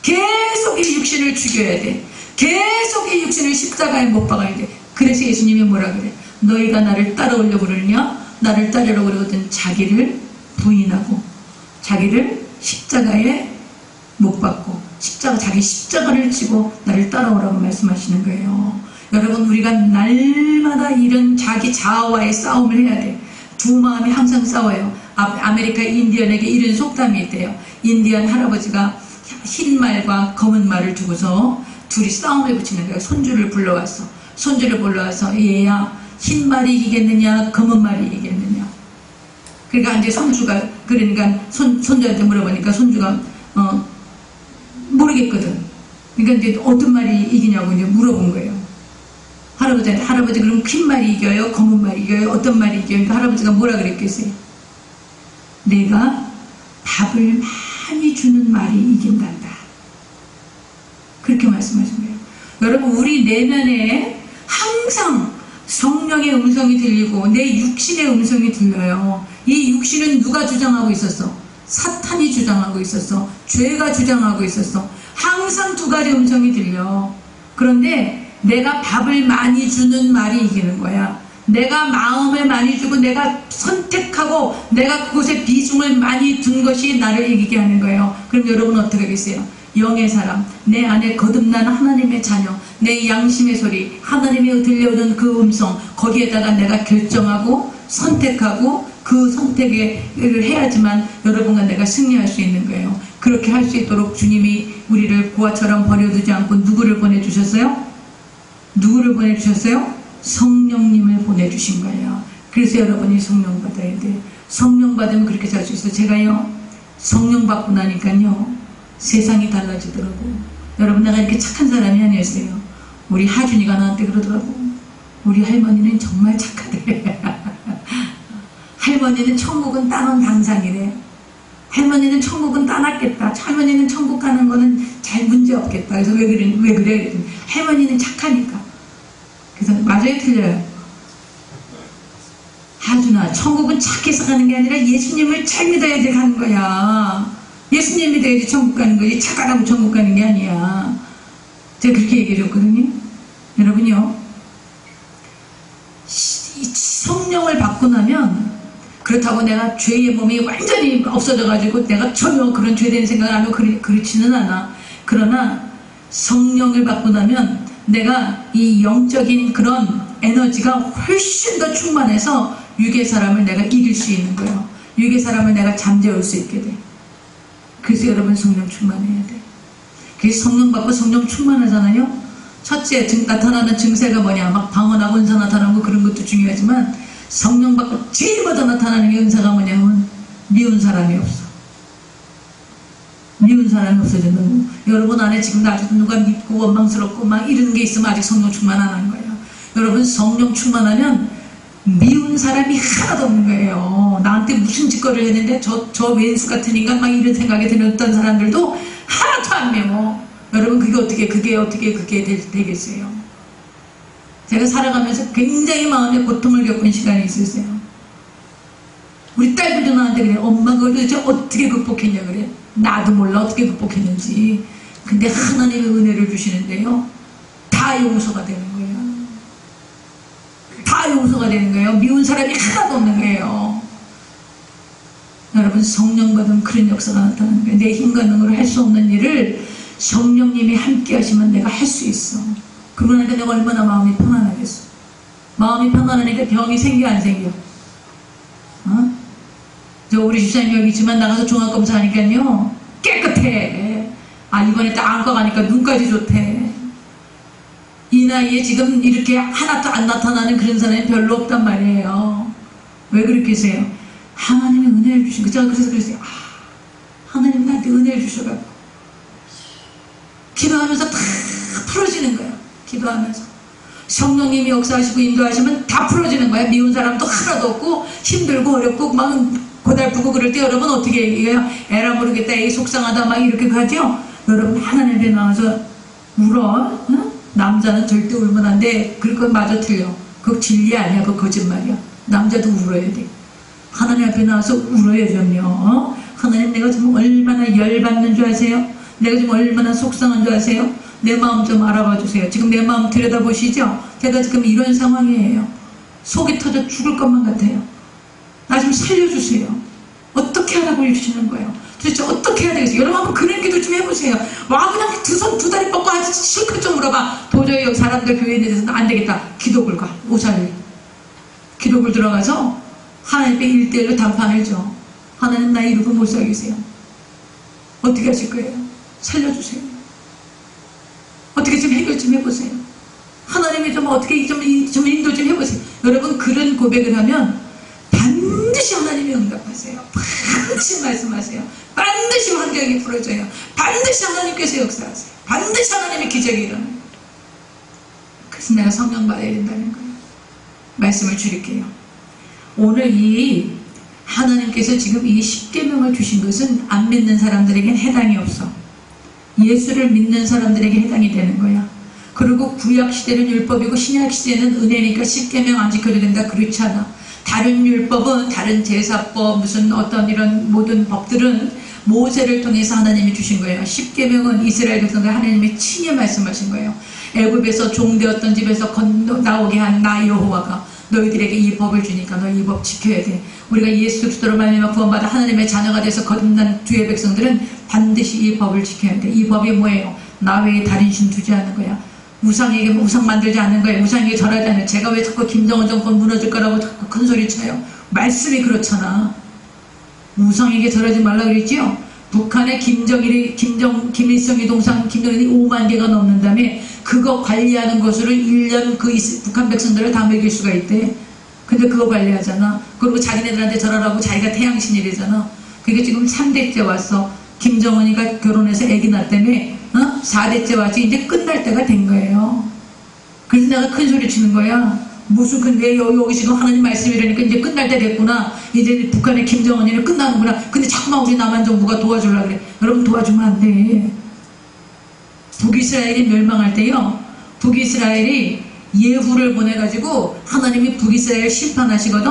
계속 이 육신을 죽여야 돼. 계속 이 육신을 십자가에 못 박아야 돼. 그래서 예수님이 뭐라 그래? 너희가 나를 따라오려고 그러느냐? 나를 따르려고 그러거든 자기를 부인하고 자기를 십자가에 못 박고 자기 십자가를 지고 나를 따라오라고 말씀하시는 거예요. 여러분 우리가 날마다 이런 자기 자아와의 싸움을 해야 돼. 두 마음이 항상 싸워요. 아메리카 인디언에게 이런 속담이 있대요. 인디언 할아버지가 흰 말과 검은 말을 두고서 둘이 싸움을 붙이는 거예요. 손주를 불러와서 얘야 흰 말이 이기겠느냐 검은 말이 이기겠느냐. 그러니까 이제 손주가, 그러니까 손주한테 물어보니까 손주가 모르겠거든. 그러니까 이제 어떤 말이 이기냐고 이제 물어본 거예요. 할아버지한테. 할아버지 그럼 흰 말이 이겨요? 검은 말이 이겨요? 어떤 말이 이겨요? 그러니까 할아버지가 뭐라 그랬겠어요? 내가 밥을 많이 주는 말이 이긴단다. 그렇게 말씀하신 거예요. 여러분 우리 내면에 항상 성령의 음성이 들리고 내 육신의 음성이 들려요. 이 육신은 누가 주장하고 있었어? 사탄이 주장하고 있었어. 죄가 주장하고 있었어. 항상 두 가지 음성이 들려. 그런데 내가 밥을 많이 주는 말이 이기는 거야. 내가 마음을 많이 주고 내가 선택하고 내가 그곳에 비중을 많이 둔 것이 나를 이기게 하는 거예요. 그럼 여러분 어떻게 하겠어요? 영의 사람, 내 안에 거듭난 하나님의 자녀, 내 양심의 소리, 하나님이 들려오는 그 음성, 거기에다가 내가 결정하고 선택하고 그 선택을 해야지만 여러분과 내가 승리할 수 있는 거예요. 그렇게 할 수 있도록 주님이 우리를 고아처럼 버려두지 않고 누구를 보내주셨어요? 누구를 보내주셨어요? 성령님을 보내주신 거예요. 그래서 여러분이 성령 받아야 돼. 성령 받으면 그렇게 살 수 있어요. 제가요 성령 받고 나니까요 세상이 달라지더라고. 여러분 내가 이렇게 착한 사람이 아니었어요. 우리 하준이가 나한테 그러더라고. 우리 할머니는 정말 착하대. 할머니는 천국은 따놓은 당상이래. 할머니는 천국은 따놨겠다. 할머니는 천국 가는 거는 잘 문제 없겠다. 그래서 왜 그래? 그랬더니 할머니는 착하니까. 그래서 맞아요 틀려요? 하준아, 천국은 착해서 가는 게 아니라 예수님을 잘 믿어야지 가는 거야. 예수님 믿어야지 천국 가는 거지 착하다고 천국 가는 게 아니야. 제가 그렇게 얘기해 줬거든요. 여러분요 성령을 받고 나면, 그렇다고 내가 죄의 몸이 완전히 없어져 가지고 내가 전혀 그런 죄된 생각을 안 하고 그렇지는 않아. 그러나 성령을 받고 나면 내가 이 영적인 그런 에너지가 훨씬 더 충만해서 육의 사람을 내가 이길 수 있는 거예요. 육의 사람을 내가 잠재울 수 있게 돼. 그래서 여러분 성령 충만해야 돼. 성령 받고 성령 충만하잖아요. 첫째 나타나는 증세가 뭐냐, 막 방언하고 은사 나타나는 거 그런 것도 중요하지만 성령 받고 제일 먼저 나타나는 게 은사가 뭐냐면 미운 사람이 없어. 미운 사람이 없어지는 거. 여러분 안에 지금 아직도 누가 믿고 원망스럽고 막 이런 게 있으면 아직 성령 충만 안 한 거예요. 여러분 성령 충만하면 미운 사람이 하나도 없는 거예요. 나한테 무슨 짓거리를 했는데 저 왼수 같은 인간 막 이런 생각이 드는 어떤 사람들도 하나도 안 매워. 여러분 그게 어떻게 되겠어요? 제가 살아가면서 굉장히 마음의 고통을 겪은 시간이 있었어요. 우리 딸들도 나한테 그래. 엄마 그걸 도대체 어떻게 극복했냐 그래. 나도 몰라 어떻게 극복했는지. 근데 하나님의 은혜를 주시는데요, 다 용서가 되는 거예요. 다 용서가 되는 거예요. 미운 사람이 하나도 없는 거예요. 여러분 성령 받으면 그런 역사가 나타나는 거예요. 내 힘과 능으로 할 수 없는 일을 성령님이 함께 하시면 내가 할 수 있어. 그러니까 내가 얼마나 마음이 편안하겠어. 마음이 편안하니까 병이 생겨 안 생겨? 저 우리 집사님 여기 있지만 나가서 종합검사 하니까요 깨끗해. 이번에 딱 안과 가니까 눈까지 좋대. 이 나이에 지금 이렇게 하나도 안 나타나는 그런 사람이 별로 없단 말이에요. 왜 그렇게 하세요? 하나님이 은혜를 주신 거죠. 그래서 그랬어요. 하나님 나한테 은혜를 주셔가지고 기도하면서 다 풀어지는 거예요. 기도하면서 성령님이 역사하시고 인도하시면 다 풀어지는 거예요. 미운 사람도 하나도 없고 힘들고 어렵고 막 고달프고 그럴 때 여러분 어떻게 얘기해요? 에라 모르겠다, 에이 속상하다 막 이렇게 가죠. 여러분 하나님 앞에 나와서 울어. 응? 남자는 절대 울면 안 돼. 그거 마저 틀려. 그거 진리 아니야. 그거 거짓말이야. 남자도 울어야 돼. 하나님 앞에 나와서 울어야 좀요. 하나님 내가 지금 얼마나 열받는 줄 아세요? 내가 지금 얼마나 속상한 줄 아세요? 내 마음 좀 알아봐 주세요. 지금 내 마음 들여다보시죠? 제가 지금 이런 상황이에요. 속이 터져 죽을 것만 같아요. 나 좀 살려주세요. 어떻게 하라고 해주시는 거예요? 도대체 어떻게 해야 되겠어요? 여러분 한번 그런 기도 좀 해보세요. 그냥 두 손 두 다리 뻗고 아주 실컷 좀 물어봐. 도저히 여기 사람들 교회에 대해서는 안 되겠다. 기도글 가. 오사일. 기도글 들어가서 하나님께 1대1로 담판해줘. 하나님 나 이러고 못 살겠어요. 어떻게 하실 거예요? 살려주세요. 어떻게 좀 해결 좀 해보세요. 하나님이 좀 어떻게 좀 인도 좀 해보세요. 여러분 그런 고백을 하면 반드시 하나님이 응답하세요. 반드시 말씀하세요. 반드시 환경이 풀어져요. 반드시 하나님께서 역사하세요. 반드시 하나님의 기적이 일어나요. 그래서 내가 성령 받아야 된다는 거예요. 말씀을 줄일게요. 오늘 이 하나님께서 지금 이 10계명을 주신 것은 안 믿는 사람들에겐 해당이 없어. 예수를 믿는 사람들에게 해당이 되는 거야. 그리고 구약시대는 율법이고 신약시대는 은혜니까 10계명 안 지켜도 된다. 그렇지 않아. 다른 율법은 다른 제사법 무슨 어떤 이런 모든 법들은 모세를 통해서 하나님이 주신 거예요. 10계명은 이스라엘 백성들 하나님이 친히 말씀하신 거예요. 애굽에서 종되었던 집에서 나오게 한 나 여호와가 너희들에게 이 법을 주니까 너희 이 법 지켜야 돼. 우리가 예수 그리스도로 말미암아 구원받아 하나님의 자녀가 돼서 거듭난 주의 백성들은 반드시 이 법을 지켜야 돼. 이 법이 뭐예요? 나 외에 다른 신 두지 않는 거야. 우상에게 우상 만들지 않는 거예요. 우상에게 절하지 않는. 제가 왜 자꾸 김정은 정권 무너질 거라고 자꾸 큰 소리 쳐요? 말씀이 그렇잖아. 우상에게 절하지 말라 그랬지요? 북한의 김일성이 동상 김정일이 5만 개가 넘는다며 그거 관리하는 것으로 1년 그 북한 백성들을 다 먹일 수가 있대. 근데 그거 관리하잖아. 그리고 자기네들한테 절하라고 자기가 태양신이래잖아. 그게 지금 3대째 왔어. 김정은이가 결혼해서 애기 낳았다며 4대째 왔지. 이제 끝날 때가 된 거예요. 그래서 내가 큰 소리 치는 거야. 무슨 근데 여기 지금 하나님 말씀이라니까 이제 끝날 때 됐구나. 이제 북한의 김정은이는 끝나는구나. 근데 자꾸만 우리 남한 정부가 도와주려고 그래. 여러분 도와주면 안 돼. 북이스라엘이 멸망할 때요, 북이스라엘이 예후를 보내가지고 하나님이 북이스라엘 심판하시거든.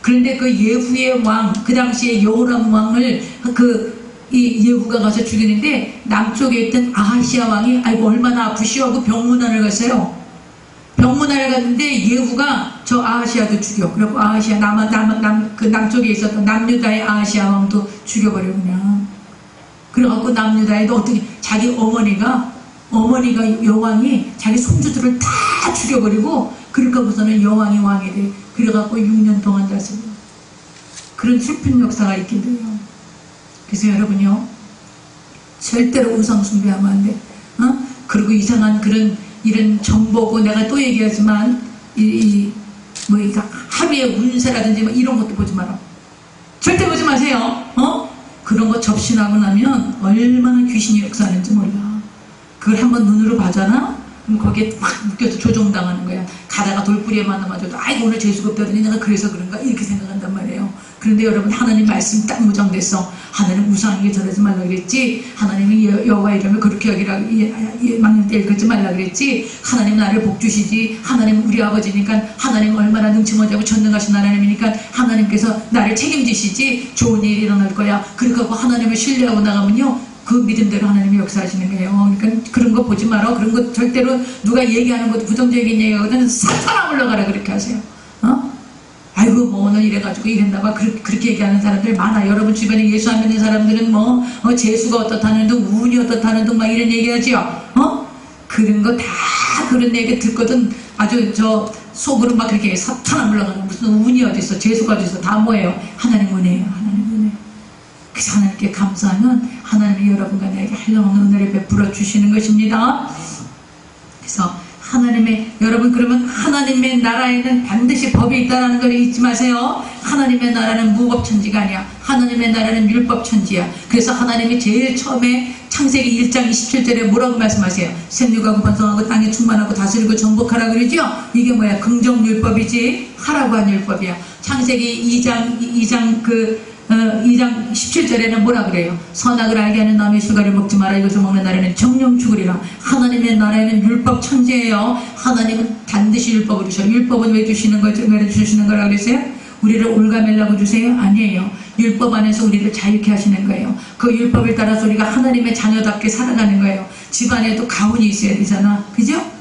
그런데 그 예후의 왕, 그 당시에 여호람 왕을 이 예후가 가서 죽이는데 남쪽에 있던 아하시아 왕이 아이고 얼마나 아프시오 하고 병문안을 갔어요. 병문안을 갔는데 예후가 저 아하시아도 죽여. 그리고 아하시아 그 남쪽에 있었던 남유다의 아하시아 왕도 죽여버려 그냥. 그래갖고 남유다에도 어떻게 자기 어머니가 여왕이 자기 손주들을 다 죽여버리고 그러고서는 여왕이 왕이 돼. 그래갖고 6년 동안 다스려. 그런 슬픈 역사가 있게 돼요. 그래서 여러분요 절대로 우상 숭배하면 안 돼. 그리고 이상한 이런 정보고 내가 또 얘기하지만 이거 하루의 운세라든지 뭐 이런 것도 보지 마라. 절대 보지 마세요. 그런 거 접신하고 나면 얼마나 귀신이 역사하는지 몰라. 그걸 한번 눈으로 봐잖아? 그럼 거기에 막 묶여서 조종당하는 거야. 가다가 돌뿌리에 맞아도 아이고 오늘 재수가 없다더니 내가 그래서 그런가 이렇게 생각한단 말이에요. 그런데 여러분 하나님 말씀이 딱 무장됐어. 하나님 우상에게 절하지 말라 그랬지. 하나님이 여호와 이름을 그렇게 여기라 망령되이 일컫지 말라 그랬지. 하나님 나를 복주시지. 하나님 우리 아버지니까 하나님 얼마나 능치못하고 전능하신 하나님이니까 하나님께서 나를 책임지시지. 좋은 일이 일어날 거야. 그렇게 하고 하나님을 신뢰하고 나가면요 그 믿음대로 하나님이 역사하시는 거예요. 그러니까 그런 거 보지 마라. 그런 거 절대로 누가 얘기하는 것도 부정적인 얘기하거든. 사탄아 물러가라 그렇게 하세요. 아이고 뭐 오늘 이래가지고 이랬나봐 그렇게 얘기하는 사람들 많아. 여러분 주변에 예수 안 믿는 사람들은 재수가 어떻다는 둥 운이 어떻다는 둥 막 이런 얘기하지요. 그런 거 다 그런 얘기 듣거든. 아주 속으로 막 그렇게 사탄아 물러가는 무슨 운이 어딨어 재수가 어딨어 다 뭐예요? 하나님 은혜예요. 하나님 은혜. 그래서 하나님께 감사하면 하나님이 여러분과 나에게 한량없는 은혜를 베풀어 주시는 것입니다. 그래서 여러분 그러면 하나님의 나라에는 반드시 법이 있다는 걸 잊지 마세요. 하나님의 나라는 무법천지가 아니야. 하나님의 나라는 율법천지야. 그래서 하나님이 제일 처음에 창세기 1장 27절에 뭐라고 말씀하세요? 생육하고 번성하고 땅에 충만하고 다스리고 정복하라 그러죠? 이게 뭐야? 긍정율법이지 하라고 한 율법이야. 창세기 2장 17절에는 뭐라 그래요? 선악을 알게 하는 남의 수가를 먹지 마라. 이것을 먹는 나라는 정령 죽으리라. 하나님의 나라에는 율법 천지예요. 하나님은 반드시 율법을 주셔요. 율법은 왜 주시는 거죠? 왜 주시는 거라고 그랬어요? 우리를 올가매려고 주세요? 아니에요. 율법 안에서 우리를 자유케 하시는 거예요. 그 율법을 따라서 우리가 하나님의 자녀답게 살아가는 거예요. 집안에도 가훈이 있어야 되잖아. 그죠?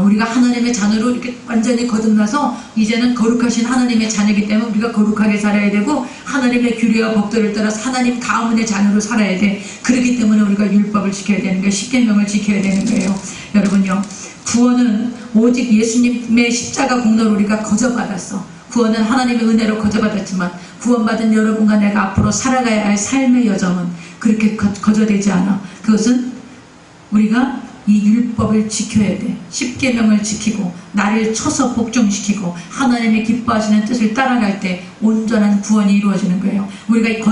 우리가 하나님의 자녀로 이렇게 완전히 거듭나서 이제는 거룩하신 하나님의 자녀이기 때문에 우리가 거룩하게 살아야 되고 하나님의 규례와 법도를 따라서 하나님 가문의 자녀로 살아야 돼. 그렇기 때문에 우리가 율법을 지켜야 되는 거예요. 십계명을 지켜야 되는 거예요. 여러분요, 구원은 오직 예수님의 십자가 공로로 우리가 거저받았어. 구원은 하나님의 은혜로 거저받았지만 구원받은 여러분과 내가 앞으로 살아가야 할 삶의 여정은 그렇게 거저되지 않아. 그것은 우리가 이 율법을 지켜야 돼. 십계명을 지키고 나를 쳐서 복종시키고 하나님의 기뻐하시는 뜻을 따라갈 때 온전한 구원이 이루어지는 거예요. 우리가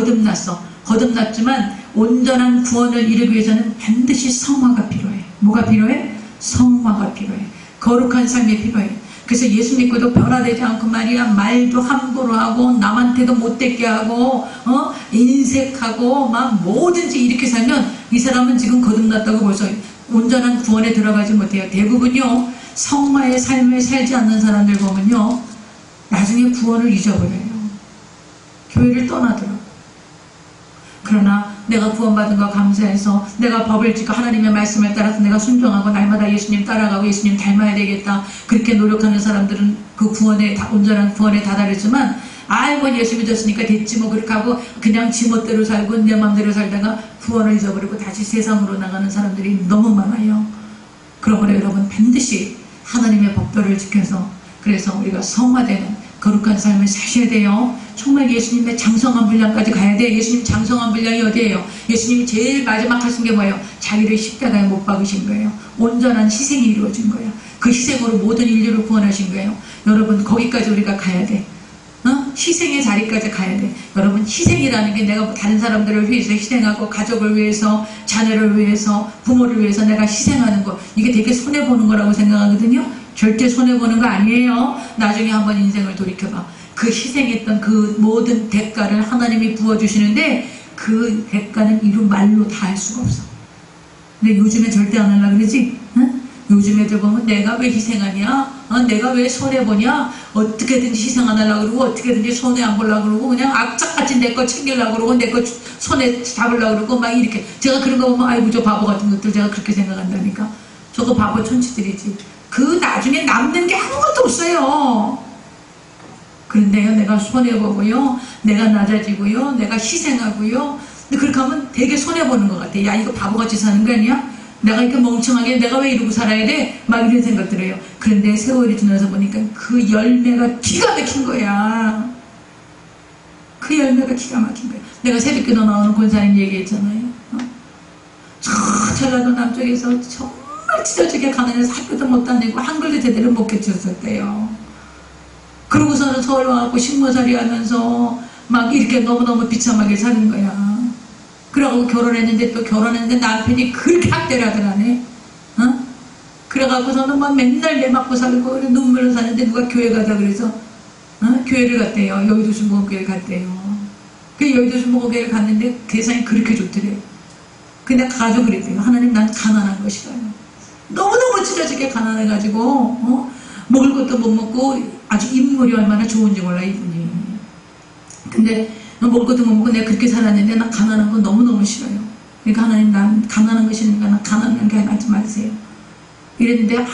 거듭났지만 온전한 구원을 이루기 위해서는 반드시 성화가 필요해. 뭐가 필요해? 성화가 필요해. 거룩한 삶이 필요해. 그래서 예수 믿고도 변화되지 않고 말이야 말도 함부로 하고 남한테도 못되게 하고 인색하고 막 뭐든지 이렇게 살면 이 사람은 지금 거듭났다고 벌써 온전한 구원에 들어가지 못해요. 대부분요 성화의 삶을 살지 않는 사람들 보면요 나중에 구원을 잊어버려요. 교회를 떠나더라고. 그러나 내가 구원받은 거 감사해서 내가 법을 지켜 하나님의 말씀을 따라서 내가 순종하고 날마다 예수님 따라가고 예수님 닮아야 되겠다 그렇게 노력하는 사람들은 그 온전한 구원에 다다르지만 아이고 예수 믿었으니까 됐지 뭐 그렇게 하고 그냥 지멋대로 살고 내 맘대로 살다가 구원을 잊어버리고 다시 세상으로 나가는 사람들이 너무 많아요. 그러므로 여러분 반드시 하나님의 법도를 지켜서 그래서 우리가 성화되는 거룩한 삶을 사셔야 돼요. 정말 예수님의 장성한 분량까지 가야 돼. 예수님 장성한 분량이 어디예요? 예수님이 제일 마지막 하신 게 뭐예요? 자기를 십자가에 못 박으신 거예요. 온전한 희생이 이루어진 거예요. 그 희생으로 모든 인류를 구원하신 거예요. 여러분 거기까지 우리가 가야 돼. 희생의 자리까지 가야 돼. 여러분 희생이라는 게 내가 다른 사람들을 위해서 희생하고 가족을 위해서 자녀를 위해서 부모를 위해서 내가 희생하는 거 이게 되게 손해보는 거라고 생각하거든요. 절대 손해보는 거 아니에요. 나중에 한번 인생을 돌이켜봐. 그 희생했던 그 모든 대가를 하나님이 부어주시는데 그 대가는 이루 말로 다 할 수가 없어. 근데 요즘에 절대 안 하려고 그러지? 응? 요즘 애들 보면 내가 왜 희생하냐? 내가 왜 손해보냐? 어떻게든지 희생 안 하려고 그러고 어떻게든지 손해 안 보려고 그러고 그냥 악착같이 내 거 챙기려고 그러고 내 거 손에 잡으려고 그러고 막 이렇게 제가 그런 거 보면 아이고 저 바보 같은 것들 제가 그렇게 생각한다니까. 저거 바보 천치들이지. 그 나중에 남는 게 아무것도 없어요. 그런데요 내가 손해보고요 내가 낮아지고요 내가 희생하고요 근데 그렇게 하면 되게 손해보는 것 같아. 야 이거 바보같이 사는 거 아니야? 내가 이렇게 멍청하게 내가 왜 이러고 살아야 돼? 막 이런 생각 들어요. 그런데 세월이 지나서 보니까 그 열매가 기가 막힌 거야. 그 열매가 기가 막힌 거야. 내가 새벽기도 나오는 권사님 얘기했잖아요. 전라도 남쪽에서 정말 찢어지게 가난해서 학교도 못 다니고 한글도 제대로 못 깨쳤었대요. 그러고서는 서울 와갖고 식모살이 하면서 막 이렇게 너무너무 비참하게 사는 거야. 그러고 결혼했는데 또 결혼했는데 남편이 그렇게 학대를 하더라네. 어? 그래갖고서는 막 맨날 매 맞고 살고 눈물로 사는데 누가 교회 가자 그래서 교회를 갔대요. 여의도 순복음교회를 갔대요. 그 여의도 순복음교회를 갔는데 세상이 그렇게 좋더래요. 근데 가서 그랬대요. 하나님 난 가난한 거 싫어요. 너무너무 찢어지게 가난해가지고 먹을 것도 못 먹고 아주 인물이 얼마나 좋은지 몰라 이분이. 근데 먹을 것도 못 먹고 내가 그렇게 살았는데 나 가난한 거 너무너무 싫어요. 그러니까 하나님 난 가난한 거 싫으니까 나 가난한 게 하지 마세요. 이랬는데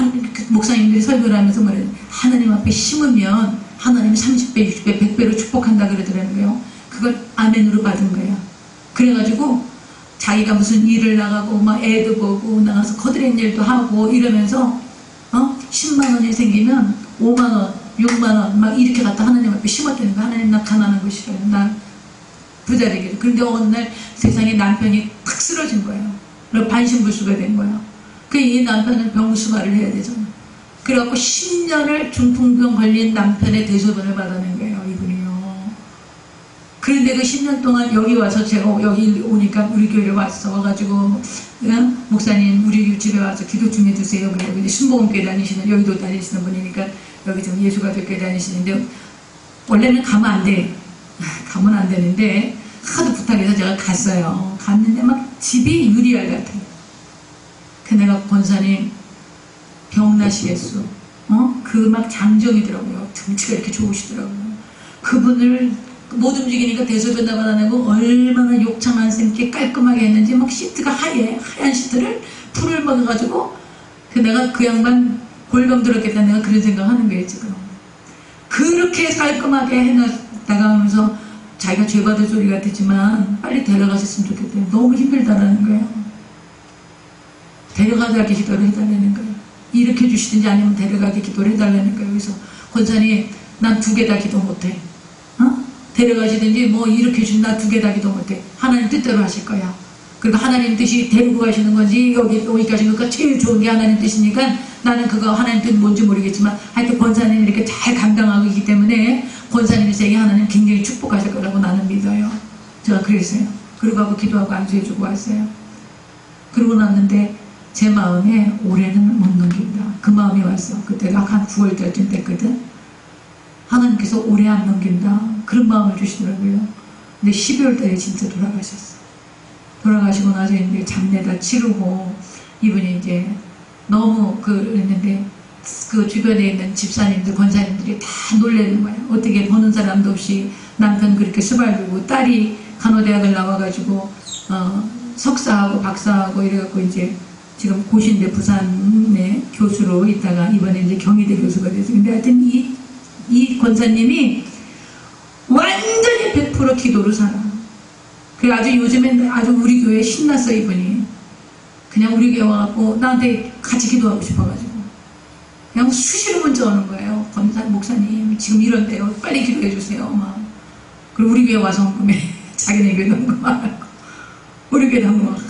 목사님들이 설교를 하면서 말해요. 하나님 앞에 심으면 하나님이 30배, 60배, 100배로 축복한다 그러더라는 거예요. 그걸 아멘으로 받은 거예요. 그래가지고 자기가 무슨 일을 나가고 막 애도 보고 나가서 거드렛 일도 하고 이러면서 10만 원이 생기면 5만 원, 6만 원 막 이렇게 갖다 하나님 앞에 심었다는 거예요. 하나님 나 가난한 거 싫어요. 나 부자 되기를. 그런데 어느 날 세상에 남편이 탁 쓰러진 거예요. 그리고 반신불수가 된 거예요. 이 남편은 병수발을 해야 되잖아. 그래갖고 10년을 중풍병 걸린 남편의 대소변을 받아낸 거예요, 이분이요. 그런데 그 10년 동안 여기 와서 제가 여기 오니까 우리 교회에 와가지고 목사님 우리 집에 와서 기도 좀 해주세요. 그리고 순복음교회 다니시는 여의도 다니시는 분이니까 여기 좀 예수가족교회 다니시는데 원래는 가면 안 돼. 가면 안 되는데 하도 부탁해서 제가 갔어요. 갔는데 막 집이 유리알 같아요. 그 내가 권사님 병나시겠어. 그 막 장정이더라고요. 등치가 이렇게 좋으시더라고요. 그분을 못 움직이니까 대소변 나가다내고 얼마나 욕창한 쌤께 깔끔하게 했는지 막 시트가 하얀 시트를 풀을 먹어가지고 내가 그 양반 골병 들었겠다 내가 그런 생각하는 거예요 지금. 그렇게 깔끔하게 해놨다가 하면서 자기가 죄받을 소리 같았지만 빨리 데려가셨으면 좋겠대요. 너무 힘들다라는 거예요. 데려가게 기도를 해달라는 거예요. 이렇게 해주시든지 아니면 데려가게 기도를 해달라는 거예요. 그래서 권사님 난 2개 다 기도 못해. 데려가시든지 뭐 이렇게 해주신 나 2개 다 기도 못해. 하나님 뜻대로 하실 거야. 그리고 하나님 뜻이 데리고 가시는 건지 여기까지 그러니까 제일 좋은 게 하나님 뜻이니까 나는 그거 하나님 뜻 뭔지 모르겠지만 하여튼 권사님이 이렇게 잘 감당하고 있기 때문에 권사님이 세게 하나님 굉장히 축복하실 거라고 나는 믿어요. 제가 그랬어요. 그리고 하고 기도하고 안수해주고 왔어요. 그러고 났는데 제 마음에 올해는 못 넘긴다. 그 마음이 왔어. 그때가 한 9월달쯤 됐거든. 하나님께서 올해 안 넘긴다. 그런 마음을 주시더라고요. 근데 12월달에 진짜 돌아가셨어. 돌아가시고 나서 이제 장례 다 치르고 이분이 이제 너무 그랬는데 그 주변에 있는 집사님들, 권사님들이 다 놀라는 거예요. 어떻게 보는 사람도 없이 남편 그렇게 수발두고 딸이 간호대학을 나와가지고 석사하고 박사하고 이래갖고 이제 지금 고신대 부산의 교수로 있다가 이번에 이제 경희대 교수가 됐어요. 근데 하여튼 이 권사님이 완전히 100% 기도로 살아. 그래 아주 요즘엔 아주 우리 교회에 신났어 이분이. 그냥 우리 교회 와갖고 나한테 같이 기도하고 싶어가지고 그냥 수시로 문자 오는 거예요. 목사님 지금 이런데요. 빨리 기도해 주세요. 막. 그리고 우리 교회 와서 헌금해. 자기네 교회 헌금하고 우리 교회 헌금하고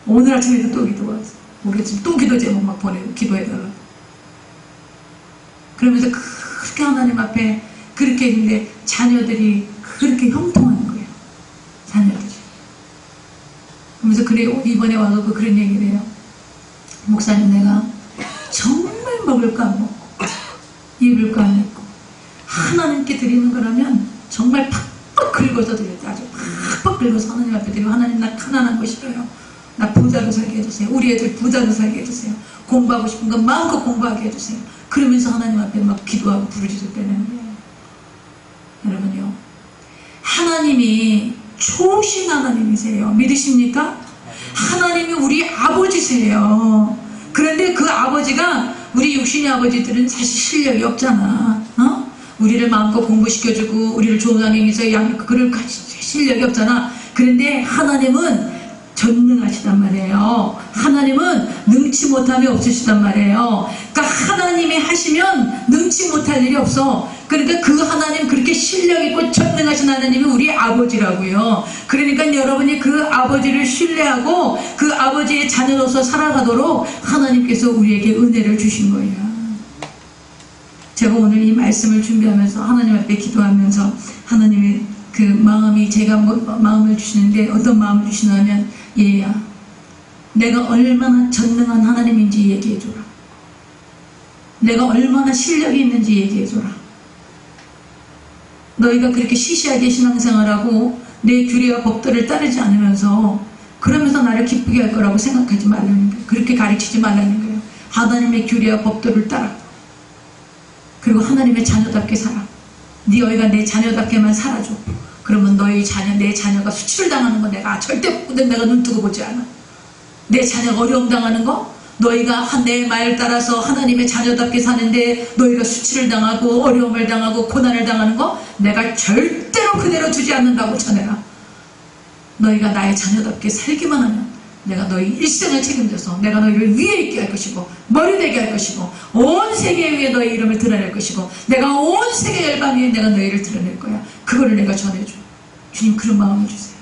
오늘 아침에도 또 기도가 왔어. 모르겠지만 또 기도 제목 막 보내고 기도해달라고. 그러면서 그렇게 하나님 앞에 그렇게 했는데 자녀들이 그렇게 형통하는 거예요. 자녀들이. 그러면서 그래 이번에 와서 그런 얘기를 해요. 목사님 내가 정말 먹을 거 안 먹고 입을 거 안 입고 하나님께 드리는 거라면 정말 팍팍 긁어서 드렸다. 아주 팍팍 긁어서 하나님 앞에 드리고 하나님 나 가난한 거 싫어요. 나 부자로 살게 해주세요. 우리 애들 부자로 살게 해주세요. 공부하고 싶은 건 마음껏 공부하게 해주세요. 그러면서 하나님 앞에 막 기도하고 부르짖었다는 거예요. 여러분요. 하나님이 좋으신 하나님이세요. 믿으십니까? 하나님이 우리 아버지세요. 그런데 그 아버지가 우리 육신의 아버지들은 사실 실력이 없잖아. 우리를 마음껏 공부시켜주고 우리를 좋은 환경에서 그럴 실력이 없잖아. 그런데 하나님은 전능하시단 말이에요. 하나님은 능치 못함이 없으시단 말이에요. 그러니까 하나님이 하시면 능치 못함이 못할 일이 없어. 그러니까 그 하나님, 그렇게 신령있고 전능하신 하나님이 우리 아버지라고요. 그러니까 여러분이 그 아버지를 신뢰하고 그 아버지의 자녀로서 살아가도록 하나님께서 우리에게 은혜를 주신 거예요. 제가 오늘 이 말씀을 준비하면서 하나님 앞에 기도하면서 하나님의 그 마음이, 제가 마음을 주시는데 어떤 마음을 주시냐면, 얘야, 내가 얼마나 전능한 하나님인지 얘기해줘라. 내가 얼마나 실력이 있는지 얘기해줘라. 너희가 그렇게 시시하게 신앙생활하고 내 규례와 법도를 따르지 않으면서 그러면서 나를 기쁘게 할 거라고 생각하지 말라는 거예요. 그렇게 가르치지 말라는 거예요. 하나님의 규례와 법도를 따라. 그리고 하나님의 자녀답게 살아. 너희가 내 자녀답게만 살아줘. 그러면 너희 자녀, 내 자녀가 수치를 당하는 거 내가 절대 내가 눈 뜨고 보지 않아. 내 자녀가 어려움 당하는 거, 너희가 내 말 따라서 하나님의 자녀답게 사는데 너희가 수치를 당하고 어려움을 당하고 고난을 당하는 거 내가 절대로 그대로 두지 않는다고 전해라. 너희가 나의 자녀답게 살기만 하면 내가 너희 일생을 책임져서 내가 너희를 위에 있게 할 것이고 머리 되게 할 것이고 온 세계 위에 너희 이름을 드러낼 것이고 내가 온 세계 열방 위에 내가 너희를 드러낼 거야. 그거를 내가 전해줘. 주님, 그런 마음을 주세요.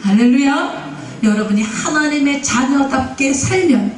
할렐루야. 여러분이 하나님의 자녀답게 살면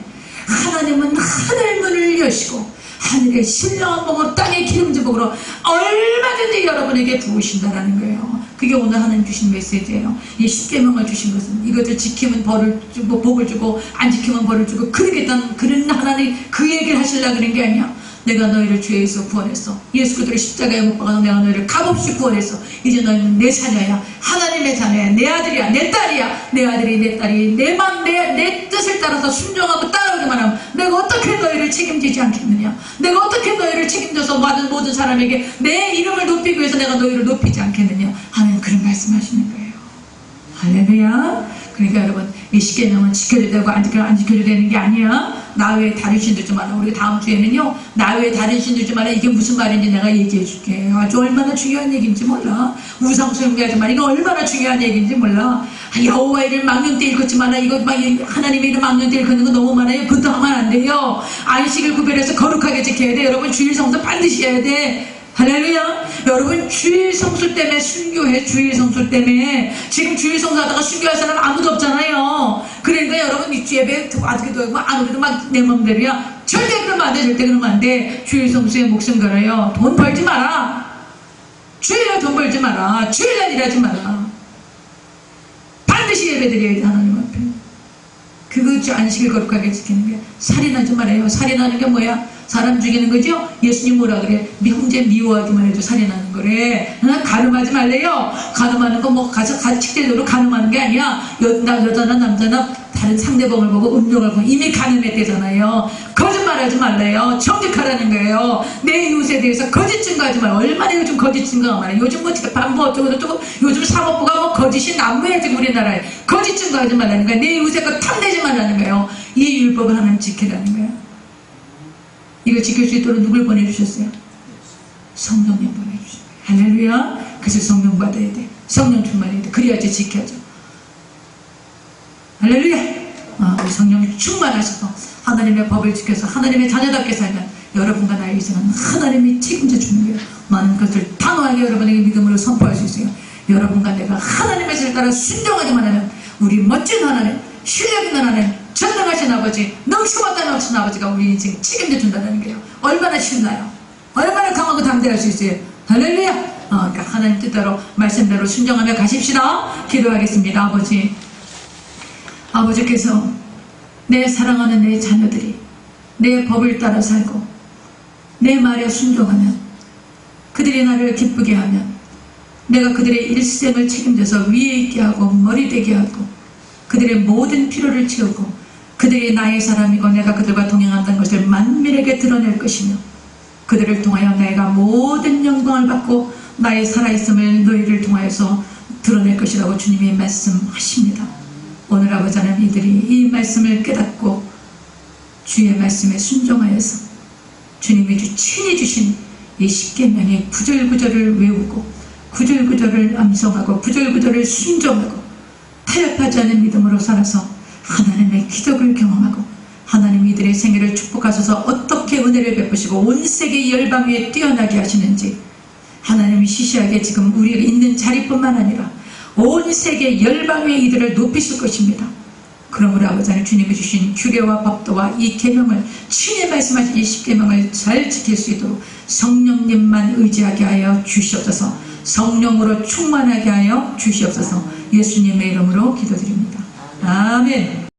하나님은 하늘 문을 여시고 하늘의 신령한 복으로 땅의 기름진 복으로 얼마든지 여러분에게 부으신다라는 거예요. 그게 오늘 하나님 주신 메시지예요. 이 십계명을 주신 것은 이것을 지키면 벌을 주고 복을 주고 안 지키면 벌을 주고 그러겠다는 그런 하나님, 그 얘기를 하시려고 그런 게 아니야. 내가 너희를 죄에서 구원했어. 예수 그리스도를 십자가에 못 박아서 내가 너희를 값없이 구원했어. 이제 너희는 내 자녀야. 하나님의 자녀야. 내 아들이야. 내 딸이야. 내 아들이 내 딸이 내 맘, 내 뜻을 따라서 순종하고 따라오기만 하면 내가 어떻게 너희를 책임지지 않겠느냐. 내가 어떻게 너희를 책임져서 모든 사람에게 내 이름을 높이기 위해서 내가 너희를 높이지 않겠느냐. 하나님 그런 말씀하시는 거예요. 할렐루야. 그러니까 여러분, 이 십계명은 지켜야 되고 안 지켜야 되는 게 아니야. 나 외에 다른 신 두지 마라. 우리 다음 주에는요, 나 외에 다른 신 두지 마라. 이게 무슨 말인지 내가 얘기해 줄게. 아주 얼마나 중요한 얘기인지 몰라. 우상 숭배하지 마라. 이거 얼마나 중요한 얘기인지 몰라. 여호와 이름 망령때 읽었지 마라. 이거 막 하나님의 이름 망령때 읽는 거 너무 많아요. 그것도 하면 안 돼요. 안식을 구별해서 거룩하게 지켜야 돼. 여러분, 주일 성수 반드시 해야 돼. 할렐루야. 여러분, 주일 성수 때문에 순교해. 주일 성수 때문에. 지금 주일 성수 하다가 순교할 사람 아무도 없잖아요. 그러니까 여러분, 이 예배 아직도 하고 안 오기도 막 내 맘대로야. 절대 그러면 안 돼. 절대 그러면 안 돼. 주일 성수에 목숨 걸어요. 돈 벌지 마라. 주일날 돈 벌지 마라. 주일날 일하지 마라. 반드시 예배 드려야 돼. 하나님 앞에. 그거 안식을 거룩하게 지키는 게. 살인하지 말아요. 살인하는 게 뭐야? 사람 죽이는 거죠? 예수님 뭐라 그래? 형제 미워하기만 해도 살인하는 거래. 가늠하지 말래요. 가늠하는 거 뭐 직제적으로 가늠하는 게 아니야. 여자나 남자나 다른 상대방을 보고 음욕을 보고 이미 가늠했대잖아요. 거짓말하지 말래요. 정직하라는 거예요. 내 이웃에 대해서 거짓 증거하지 말라. 얼마나 요즘 거짓 증거가 많아요. 요즘 뭐 재판부 어쩌고 요즘 사법부가 뭐 거짓이 난무해 지금 우리나라에. 거짓 증거하지 말라는 거예요. 내 이웃의 거 탐내지 말라는 거예요. 이 율법을 하나님 지키라는 거예요. 이거 지킬 수 있도록 누굴 보내주셨어요? 성령님 보내주셨어요. 할렐루야. 그래서 성령 받아야 돼. 성령 충만해야 돼. 그래야지 지켜져. 할렐루야. 우리 성령이 충만하셔서 하나님의 법을 지켜서 하나님의 자녀답게 살면 여러분과 나의 인생은 하나님이 책임져 주는 거예요. 많은 것을 단호하게 여러분에게 믿음으로 선포할 수 있어요. 여러분과 내가 하나님의 뜻을 따라 순종하기만 하면 우리 멋진 하나님, 실력 있는 하나님, 전능하신 아버지, 능수마다 넘치는 아버지가 우리 인생 책임져 준다는 거예요. 얼마나 신나요? 얼마나 강하고 담대할 수 있어요? 할렐루야. 그러니까 하나님 뜻대로 말씀대로 순종하며 가십시다. 기도하겠습니다. 아버지께서 내 사랑하는 내 자녀들이 내 법을 따라 살고 내 말에 순종하면, 그들이 나를 기쁘게 하면 내가 그들의 일생을 책임져서 위에 있게 하고 머리 되게 하고 그들의 모든 필요를 채우고 그들이 나의 사람이고 내가 그들과 동행한다는 것을 만민에게 드러낼 것이며 그들을 통하여 내가 모든 영광을 받고 나의 살아있음을 너희를 통하여서 드러낼 것이라고 주님이 말씀하십니다. 오늘 아버지 하나님, 이들이 이 말씀을 깨닫고 주의 말씀에 순종하여서 주님이 친히 주신 이 십계명의 구절구절을 외우고 구절구절을 암송하고 구절구절을 순종하고 타협하지 않은 믿음으로 살아서 하나님의 기적을 경험하고 하나님 이들의 생애를 축복하셔서 어떻게 은혜를 베푸시고 온 세계 열방에 뛰어나게 하시는지 하나님이 시시하게 지금 우리가 있는 자리뿐만 아니라 온 세계 열방에 이들을 높이실 것입니다. 그러므로 아버지 하나님 주님이 주신 규례와 법도와 이 계명을 친히 말씀하신 이 10계명을 잘 지킬 수 있도록 성령님만 의지하게 하여 주시옵소서. 성령으로 충만하게 하여 주시옵소서. 예수님의 이름으로 기도드립니다. 아멘.